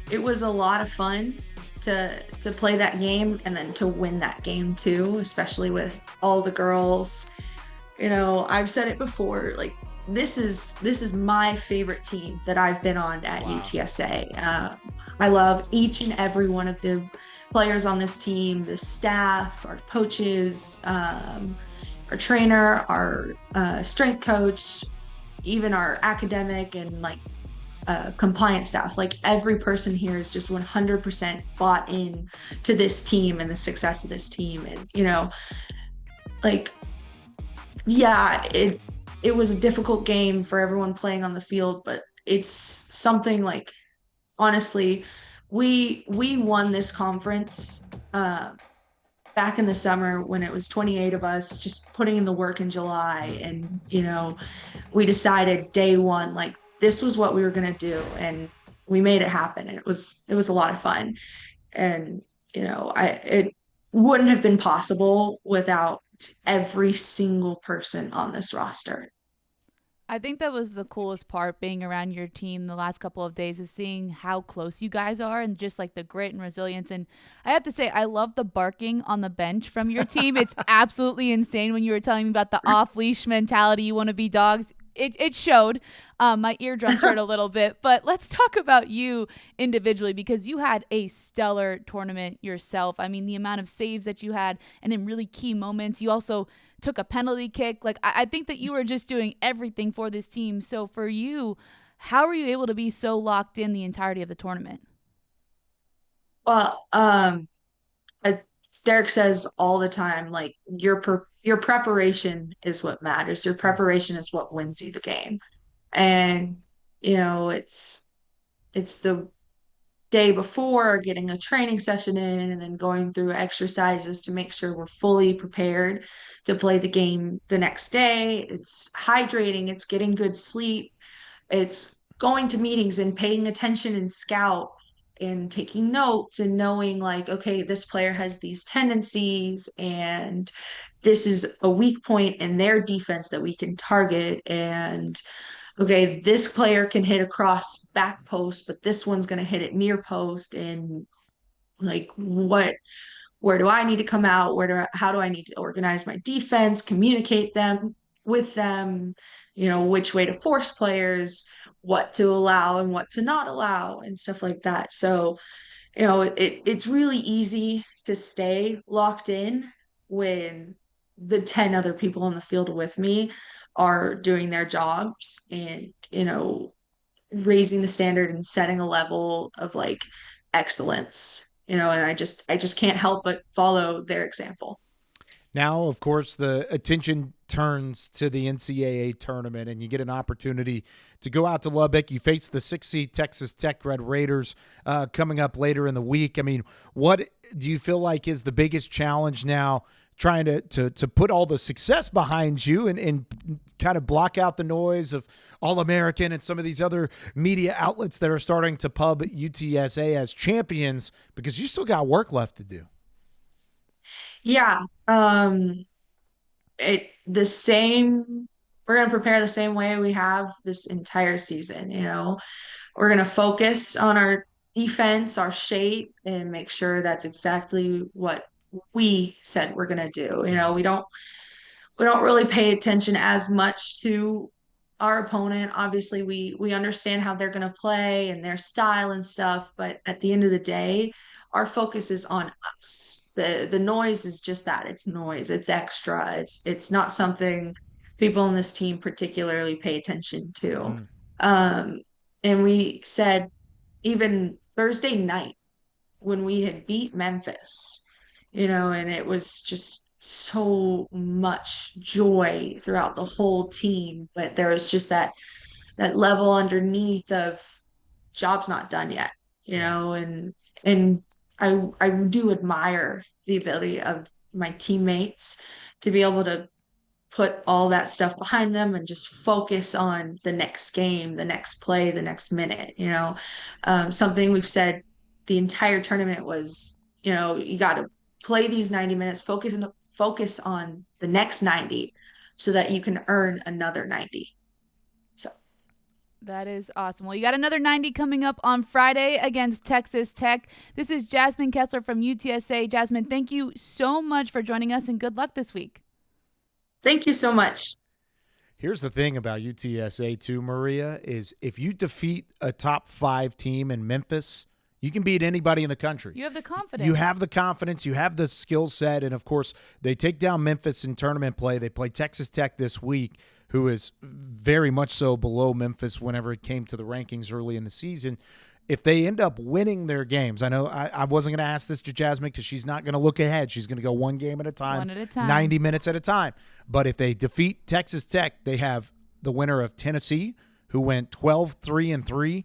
it was a lot of fun to play that game and then to win that game too, especially with all the girls. I've said it before, like this is my favorite team that I've been on at UTSA. I love each and every one of the players on this team, the staff, our coaches, our trainer, our strength coach, even our academic and like compliance staff. Like every person here is just 100% bought in to this team and the success of this team. And like, yeah, it was a difficult game for everyone playing on the field, but it's something like, honestly, we won this conference back in the summer when it was 28 of us just putting in the work in July, and we decided day one, like, this was what we were going to do, and we made it happen. And it was a lot of fun. And it wouldn't have been possible without every single person on this roster. I think that was the coolest part being around your team the last couple of days, is seeing how close you guys are and just like the grit and resilience. And I have to say, I love the barking on the bench from your team. It's absolutely insane. When you were telling me about the off leash mentality, you want to be dogs. It showed. My eardrums hurt a little bit, but let's talk about you individually, because you had a stellar tournament yourself. I mean, the amount of saves that you had, and in really key moments, you also took a penalty kick. Like, I think that you were just doing everything for this team. So for you, how were you able to be so locked in the entirety of the tournament? Well, as Derek says all the time, like your preparation is what matters. Your preparation is what wins you the game. And it's the day before getting a training session in and then going through exercises to make sure we're fully prepared to play the game the next day. It's hydrating, it's getting good sleep, it's going to meetings and paying attention and scout and taking notes and knowing, like, okay, this player has these tendencies and this is a weak point in their defense that we can target. And okay, this player can hit across back post, but this one's going to hit it near post. And like, where do I need to come out? How do I need to organize my defense, communicate them with them, which way to force players, what to allow and what to not allow, and stuff like that. So, it's really easy to stay locked in when the 10 other people on the field with me are doing their jobs and, raising the standard and setting a level of like excellence, and I just can't help but follow their example. Now, of course, the attention turns to the NCAA tournament, and you get an opportunity to go out to Lubbock. You face the 6th-seed Texas Tech Red Raiders coming up later in the week. I mean, what do you feel like is the biggest challenge now, trying to put all the success behind you and kind of block out the noise of All-American and some of these other media outlets that are starting to pub UTSA as champions, because you still got work left to do? Yeah. the same. We're going to prepare the same way we have this entire season. We're going to focus on our defense, our shape, and make sure that's exactly what we said we're going to do. We don't really pay attention as much to our opponent. Obviously, we understand how they're going to play and their style and stuff, but at the end of the day, our focus is on us. The noise is just that. It's noise. It's extra. It's not something people on this team particularly pay attention to. Mm. Um, and we said even Thursday night when we had beat Memphis, and it was just so much joy throughout the whole team. But there was just that level underneath of job's not done yet, Yeah. and I do admire the ability of my teammates to be able to put all that stuff behind them and just focus on the next game, the next play, the next minute. Something we've said the entire tournament was, you got to play these 90 minutes, focus on the next 90 so that you can earn another 90. So That is awesome. Well, you got another 90 coming up on Friday against Texas Tech. This is Jasmine Kessler from UTSA. Jasmine, thank you so much for joining us, and good luck this week. thank you so much. Here's the thing about UTSA too, Maria, is if you defeat a top 5 team in Memphis, you can beat anybody in the country. You have the confidence. You have the confidence. You have the skill set. And, of course, they take down Memphis in tournament play. They play Texas Tech this week, who is very much so below Memphis whenever it came to the rankings early in the season. If they end up winning their games, I know I wasn't going to ask this to Jasmine because she's not going to look ahead. She's going to go one game at a time, 90 minutes at a time. But if they defeat Texas Tech, they have the winner of Tennessee, who went 12-3-3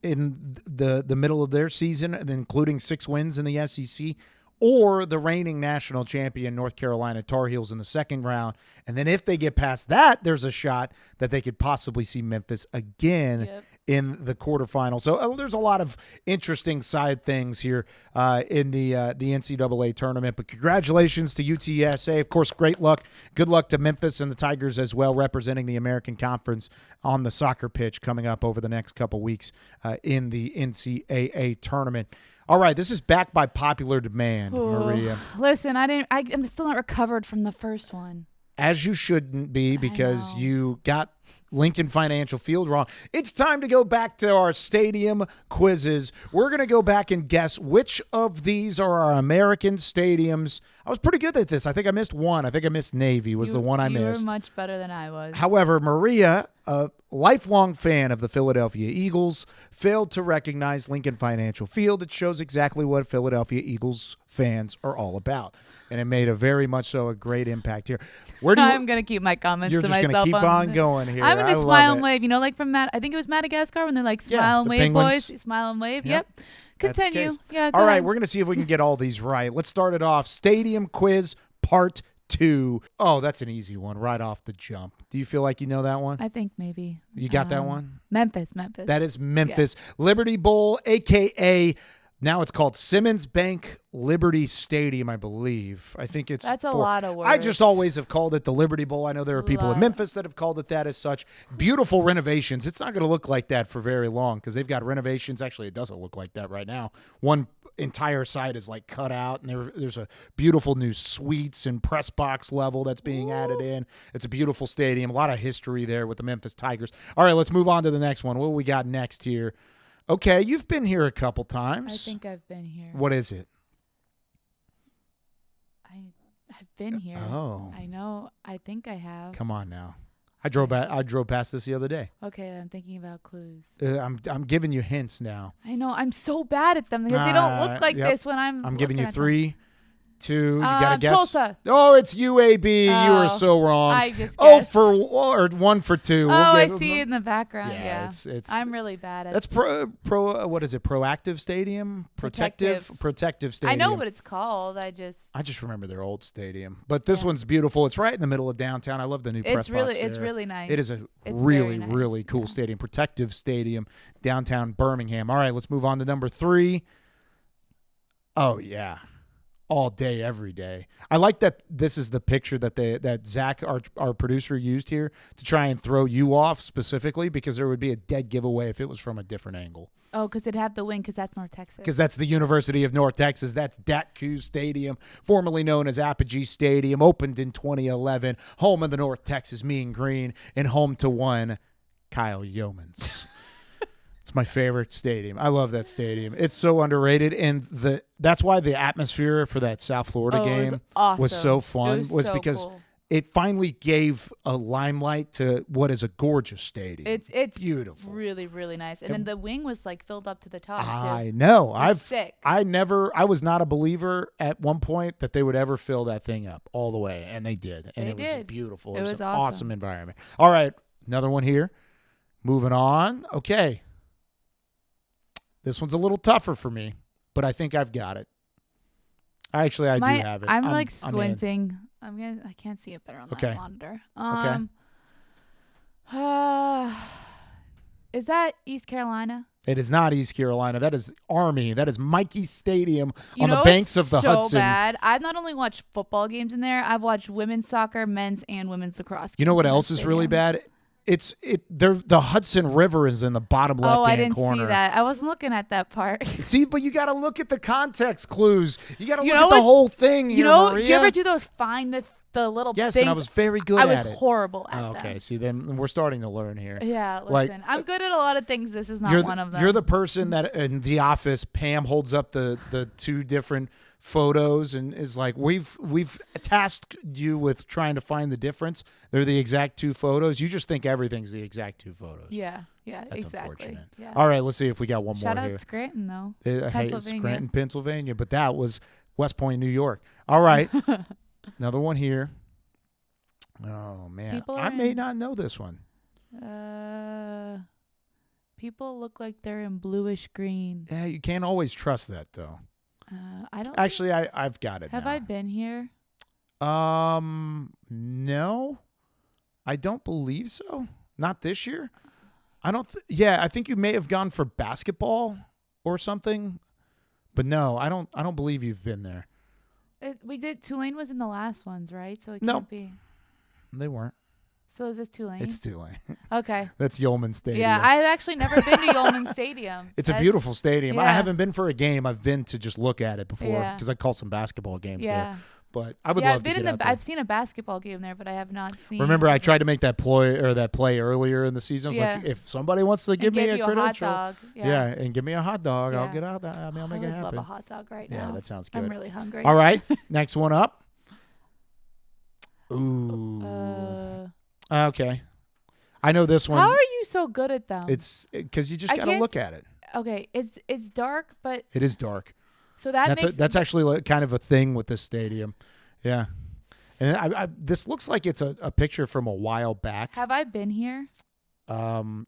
in the middle of their season, including 6 wins in the SEC, or the reigning national champion North Carolina Tar Heels in the second round. And then if they get past that, there's a shot that they could possibly see Memphis again in the quarterfinal. So there's a lot of interesting side things here in the NCAA tournament. But congratulations to UTSA. Of course, great luck. Good luck to Memphis and the Tigers as well, representing the American Conference on the soccer pitch coming up over the next couple weeks in the NCAA tournament. All right, this is backed by popular demand, Maria. Listen, I'm still not recovered from the first one. As you shouldn't be, because you got Lincoln Financial Field wrong. It's time to go back to our stadium quizzes. We're going to go back and guess which of these are our American stadiums. I was pretty good at this. I think I missed one. I think I missed Navy was the one I missed. You were much better than I was. However, Maria, a lifelong fan of the Philadelphia Eagles, failed to recognize Lincoln Financial Field. It shows exactly what Philadelphia Eagles fans are all about. And it made a very much so a great impact here. I'm going to keep my comments to myself. You're just going to keep on going here. I'm going to smile and wave. Like from I think it was Madagascar when they're like, smile and wave, Penguins. boys. Smile and wave. Yep. Continue. Yeah, all right, we're going to see if we can get all these right. Let's start it off. Stadium quiz part 2. Oh, that's an easy one right off the jump. Do you feel like you know that one? I think maybe. You got that one? Memphis. That is Memphis. Yeah. Liberty Bowl, a.k.a. now it's called Simmons Bank Liberty Stadium, I believe. I think that's a lot of words. I just always have called it the Liberty Bowl. I know there are people in Memphis that have called it that as such. Beautiful renovations. It's not going to look like that for very long because they've got renovations. Actually, it doesn't look like that right now. One entire side is like cut out, and there's a beautiful new suites and press box level that's being added in. It's a beautiful stadium. A lot of history there with the Memphis Tigers. All right, let's move on to the next one. What do we got next here? Okay, you've been here a couple times. I think I've been here. What is it? I've been here. Oh. I know. I think I have. Come on now. I drove past this the other day. Okay, I'm thinking about clues. I'm giving you hints now. I know. I'm so bad at them because they don't look like this when I'm giving you 3, 2, you got to guess. Tulsa. Oh, it's UAB. You were so wrong. I just guessed. 1 for 2. I see it in the background. Yeah. It's I'm really bad at That's what is it? Proactive Stadium? Protective Stadium. I know what it's called. I just remember their old stadium. But this one's beautiful. It's right in the middle of downtown. I love the new press box. It's really nice. It is a really cool stadium. Protective Stadium, downtown Birmingham. All right, let's move on to number 3. Oh, yeah. all day, every day. I like that this is the picture that Zach, our producer, used here to try and throw you off specifically, because there would be a dead giveaway if it was from a different angle. Oh, because it'd have the wing, because that's North Texas. Because that's the University of North Texas. That's Datku Stadium, formerly known as Apogee Stadium, opened in 2011, home of the North Texas Mean Green, and home to one Kyle YOumans. It's my favorite stadium. I love that stadium. It's so underrated, and that's why the atmosphere for that South Florida game was so fun. Was so because cool. It finally gave a limelight to what is a gorgeous stadium. It's beautiful, really, really nice. And then the wing was like filled up to the top. I know. Sick. I was not a believer at one point that they would ever fill that thing up all the way, and they did, and it was beautiful. It was an awesome environment. All right, another one here. Moving on. Okay. This one's a little tougher for me, but I think I've got it. I do have it. I'm like squinting. I can't see it better on the monitor. Is that East Carolina? It is not East Carolina. That is Army. That is Mikey Stadium on the banks of the Hudson. So bad. I've not only watched football games in there, I've watched women's soccer, men's, and women's lacrosse games. You know what else is really bad? The Hudson River is in the bottom left-hand corner. Oh, I didn't see that. I wasn't looking at that part. See, but you got to look at the context clues. You got to look at the whole thing here, Maria. Do you ever do those find the little Yes, things? and I was very good at it. I was horrible at them. Okay, see, then we're starting to learn here. Yeah, listen. I'm good at a lot of things. This is not one of them. You're the person that in the office, Pam holds up the two different photos and is like, we've tasked you with trying to find the difference. They're the exact two photos. You just think everything's the exact two photos. Yeah, that's exactly. Unfortunate. Yeah. All right, let's see if we got one more here. Shout out Scranton, though. Hey, Scranton, Pennsylvania, but that was West Point, New York. All right, another one here. Oh man, I may not know this one. People look like they're in bluish green. Yeah, you can't always trust that though. I don't. Actually, I've got it. Have I been here? No, I don't believe so. Not this year. I don't. I think you may have gone for basketball or something, but no, I don't believe you've been there. We did. Tulane was in the last ones, right? So it can't be. They weren't. So is this Tulane? It's Tulane. Okay. That's Yeoman Stadium. Yeah, I've actually never been to Yeoman Stadium. It's a beautiful stadium. Yeah. I haven't been for a game. I've been to just look at it before because I called some basketball games there. But I would love to get out there. I've seen a basketball game there, but I have not seen. Remember, I tried to make that play earlier in the season. I was like, if somebody wants to give me a credential, hot dog. And give me a hot dog, I'll get out there. I'll make it happen. I love a hot dog right now. Yeah, that sounds good. I'm really hungry. All right, next one up. Ooh. Okay. I know this one. How are you so good at them? It's because you just got to look at it. Okay, it's dark, but it is dark. So that's actually kind of a thing with this stadium. Yeah. And this looks like it's a picture from a while back. Have I been here?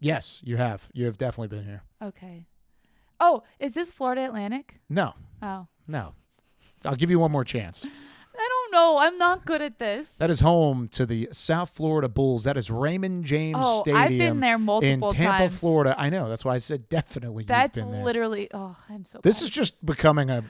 Yes, you have. You have definitely been here. Okay. Oh, is this Florida Atlantic? No. Oh. No. I'll give you one more chance. I don't know. I'm not good at this. That is home to the South Florida Bulls. That is Raymond James Stadium. I've been there multiple times. In Tampa, times. Florida. I know. That's why I said definitely That's you've been there. Literally, I'm so This bad. is just becoming a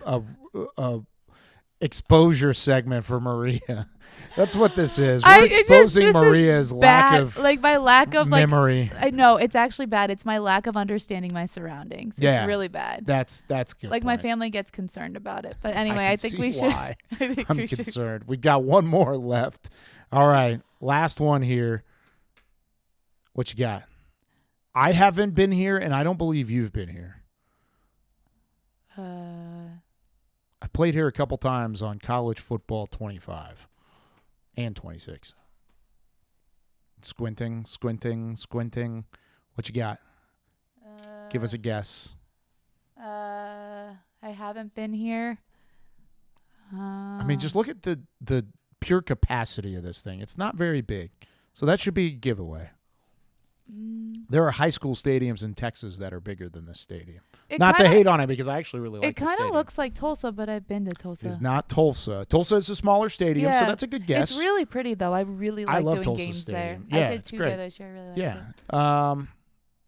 exposure segment for Maria. That's what this is. We're exposing Maria's lack of memory. I know it's actually bad. It's my lack of understanding my surroundings. It's really bad. That's good. Like my family gets concerned about it. But anyway, I think we should. Why. I'm concerned. We got one more left. All right, last one here. What you got? I haven't been here, and I don't believe you've been here. I played here a couple times on College Football 25 and 26. Squinting. What you got? Give us a guess. I haven't been here. I mean, just look at the pure capacity of this thing. It's not very big, so that should be a giveaway. There are high school stadiums in Texas that are bigger than this stadium. Not to hate on it, because I actually really like it. It kind of looks like Tulsa, but I've been to Tulsa. It's not Tulsa. Tulsa is a smaller stadium, so that's a good guess. It's really pretty, though. I really like doing Tulsa games Stadium. there. Yeah, I did it's two great. there this year. I really liked it.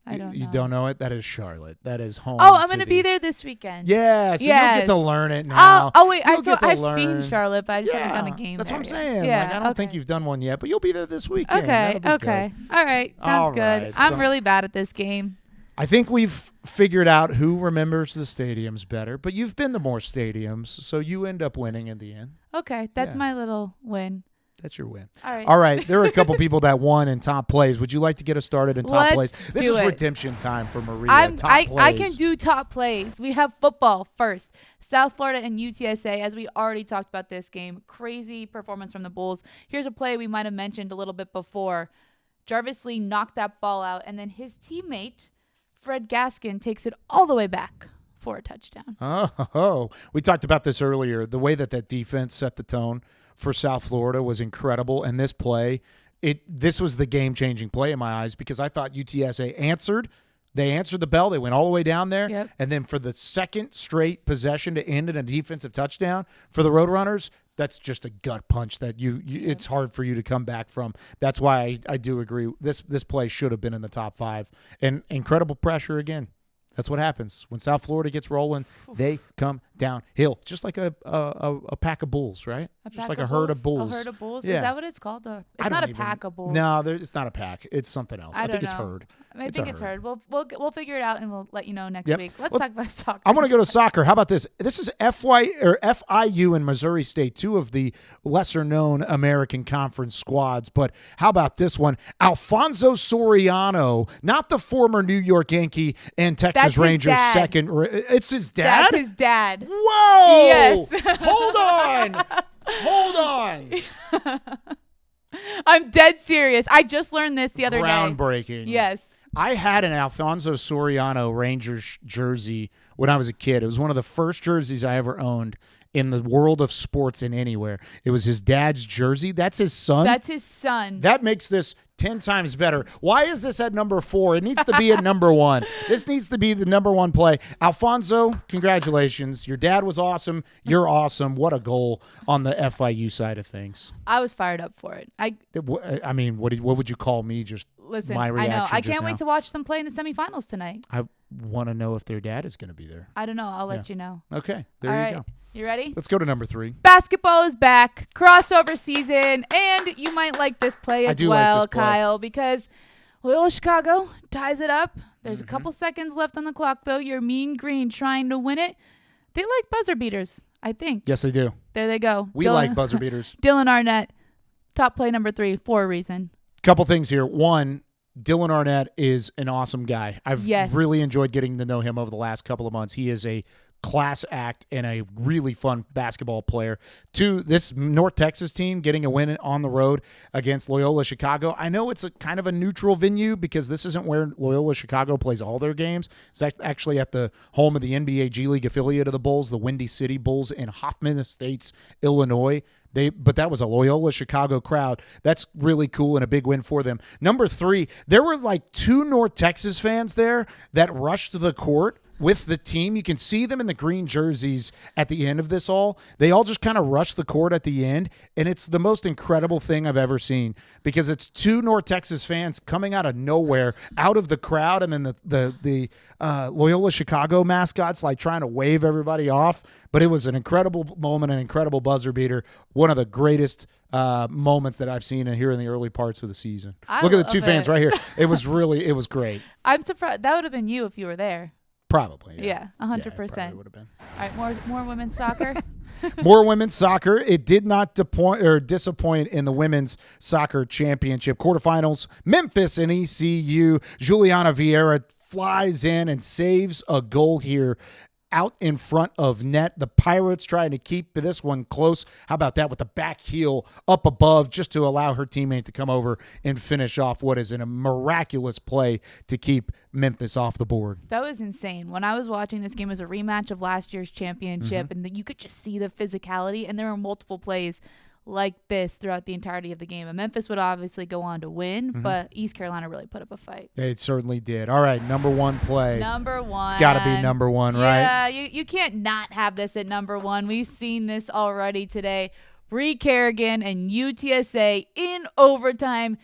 I don't know. You don't know it? That is Charlotte. That is home. Oh, I'm going to be there this weekend. Yeah, so you'll get to learn it Oh, now. wait. I've seen Charlotte, but I just haven't done a game That's there what I'm saying. Yeah, Like, I don't think you've done one yet, but you'll be there this weekend. Okay. That'll be Okay. good. All right. Sounds All good. right, I'm so- really bad at this game. I think we've figured out who remembers the stadiums better, but you've been to more stadiums, so you end up winning in the end. Okay. That's Yeah. my little win. That's your win. All right. All right. There are a couple people that won in top plays. Would you like to get us started in top Let's plays? This do is it. redemption time for Maria. I Plays. can do top plays. We have football first. South Florida and UTSA, as we already talked about this game. Crazy performance from the Bulls. Here's a play we might have mentioned a little bit before. Jarvis Lee knocked that ball out, and then his teammate, Fred Gaskin, takes it all the way back for a touchdown. Oh, we talked about this earlier. The way that defense set the tone for South Florida was incredible. And this play, this was the game-changing play in my eyes because I thought UTSA answered. They answered the bell. They went all the way down there. Yep. And then for the second straight possession to end in a defensive touchdown for the Roadrunners, that's just a gut punch that it's hard for you to come back from. That's why I do agree. This play should have been in the top 5. And incredible pressure again. That's what happens. When South Florida gets rolling, they come downhill. Just like a pack of bulls, right? Just like a herd of bulls. A herd of bulls? Yeah. Is that what it's called? It's not a pack of bulls. No, it's not a pack. It's something else. I think it's herd. I think it's herd. We'll figure it out and we'll let you know next week. Let's talk about soccer. I want to go to soccer. How about this? This is FIU and Missouri State, two of the lesser-known American Conference squads. But how about this one? Alfonso Soriano, not the former New York Yankee and Texas Rangers second. It's his dad? That's his dad. Whoa! Yes. Hold on. I'm dead serious. I just learned this the other day. Groundbreaking. Yes. I had an Alfonso Soriano Rangers jersey when I was a kid. It was one of the first jerseys I ever owned in the world of sports and anywhere. It was his dad's jersey. That's his son? That's his son. That makes this 10 times better. Why is this at number 4? It needs to be at number 1. This needs to be the number 1 play. Alfonso, congratulations. Your dad was awesome. You're awesome. What a goal on the FIU side of things. I was fired up for it. I mean, what would you call me? Just listen, my reaction. I know. I can't now? wait to watch them play in the semifinals tonight. I want to know if their dad is going to be there. I don't know. I'll let you know. Okay, there All you right. go. You ready? Let's go to number 3. Basketball is back. Crossover season. And you might like this play as well, like this play. Kyle, because Loyola Chicago ties it up. There's a couple seconds left on the clock, though. You're Mean Green trying to win it. They like buzzer beaters, I think. Yes, they do. There they go. We like buzzer beaters. Dylan Arnett, top play number 3 for a reason. Couple things here. One, Dylan Arnett is an awesome guy. I've really enjoyed getting to know him over the last couple of months. He is a class act and a really fun basketball player. 2, this North Texas team getting a win on the road against Loyola Chicago. I know it's a kind of a neutral venue because this isn't where Loyola Chicago plays all their games. It's actually at the home of the NBA G League affiliate of the Bulls, the Windy City Bulls in Hoffman Estates, Illinois. But that was a Loyola Chicago crowd. That's really cool and a big win for them. Number 3, there were like 2 North Texas fans there that rushed to the court with the team. You can see them in the green jerseys at the end of this all. They all just kind of rush the court at the end, and it's the most incredible thing I've ever seen because it's 2 North Texas fans coming out of nowhere, out of the crowd, and then the Loyola Chicago mascots like trying to wave everybody off. But it was an incredible moment, an incredible buzzer beater, one of the greatest moments that I've seen here in the early parts of the season. Look at the 2 fans right here. It was great. I'm surprised. That would have been you if you were there. Probably. Yeah, 100%. Probably would have been. All right, more women's soccer. More women's soccer. It did not disappoint in the women's soccer championship quarterfinals. Memphis and ECU. Juliana Vieira flies in and saves a goal here out in front of net. The Pirates trying to keep this one close. How about that with the back heel up above just to allow her teammate to come over and finish off what is a miraculous play to keep Memphis off the board. That was insane. When I was watching this game, it was a rematch of last year's championship, and you could just see the physicality, and there were multiple plays like this throughout the entirety of the game. And Memphis would obviously go on to win, but East Carolina really put up a fight. They certainly did. All right, number 1 play. Number 1. It's got to be number 1, right? Yeah, you can't not have this at number 1. We've seen this already today. Bree Kerrigan and UTSA in overtime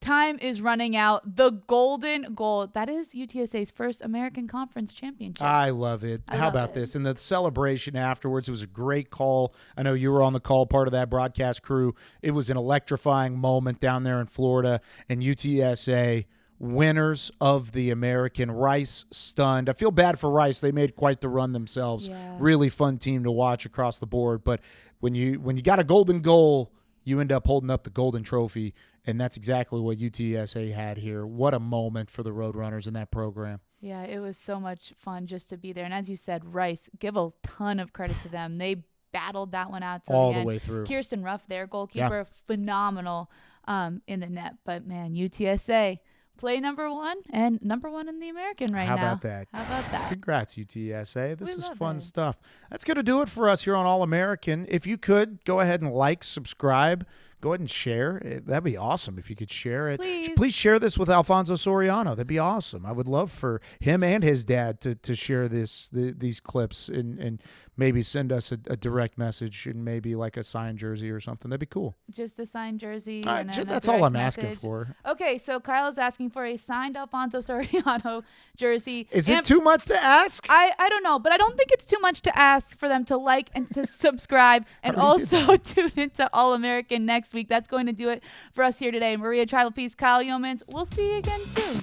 time is running out. The golden goal. That is UTSA's first American Conference championship. I love it. How about this? And the celebration afterwards, it was a great call. I know you were on the call, part of that broadcast crew. It was an electrifying moment down there in Florida, and UTSA winners of the American. Rice stunned. I feel bad for Rice. They made quite the run themselves. Yeah. Really fun team to watch across the board. But when you got a golden goal, you end up holding up the golden trophy, and that's exactly what UTSA had here. What a moment for the Roadrunners in that program. Yeah, it was so much fun just to be there. And as you said, Rice, give a ton of credit to them. They battled that one out till All the end. way through. Kirsten Ruff, their goalkeeper, phenomenal in the net. But, man, UTSA play number one and number one in the American right now. How about that? How about that? Congrats, UTSA. This is love fun it. stuff. That's going to do it for us here on All-American. If you could, go ahead and like, subscribe. Go ahead and share. That'd be awesome if you could share it. Please share this with Alfonso Soriano. That'd be awesome. I would love for him and his dad to share these clips and maybe send us a direct message and maybe like a signed jersey or something. That'd be cool. Just a signed jersey. That's all I'm asking for. Okay, so Kyle is asking for a signed Alfonso Soriano jersey. Is it too much to ask? I don't know, but I don't think it's too much to ask for them to like and to subscribe and also tune into All-American next week. That's going to do it for us here today. Maria Trivelpiece, Kyle YOumans. We'll see you again soon.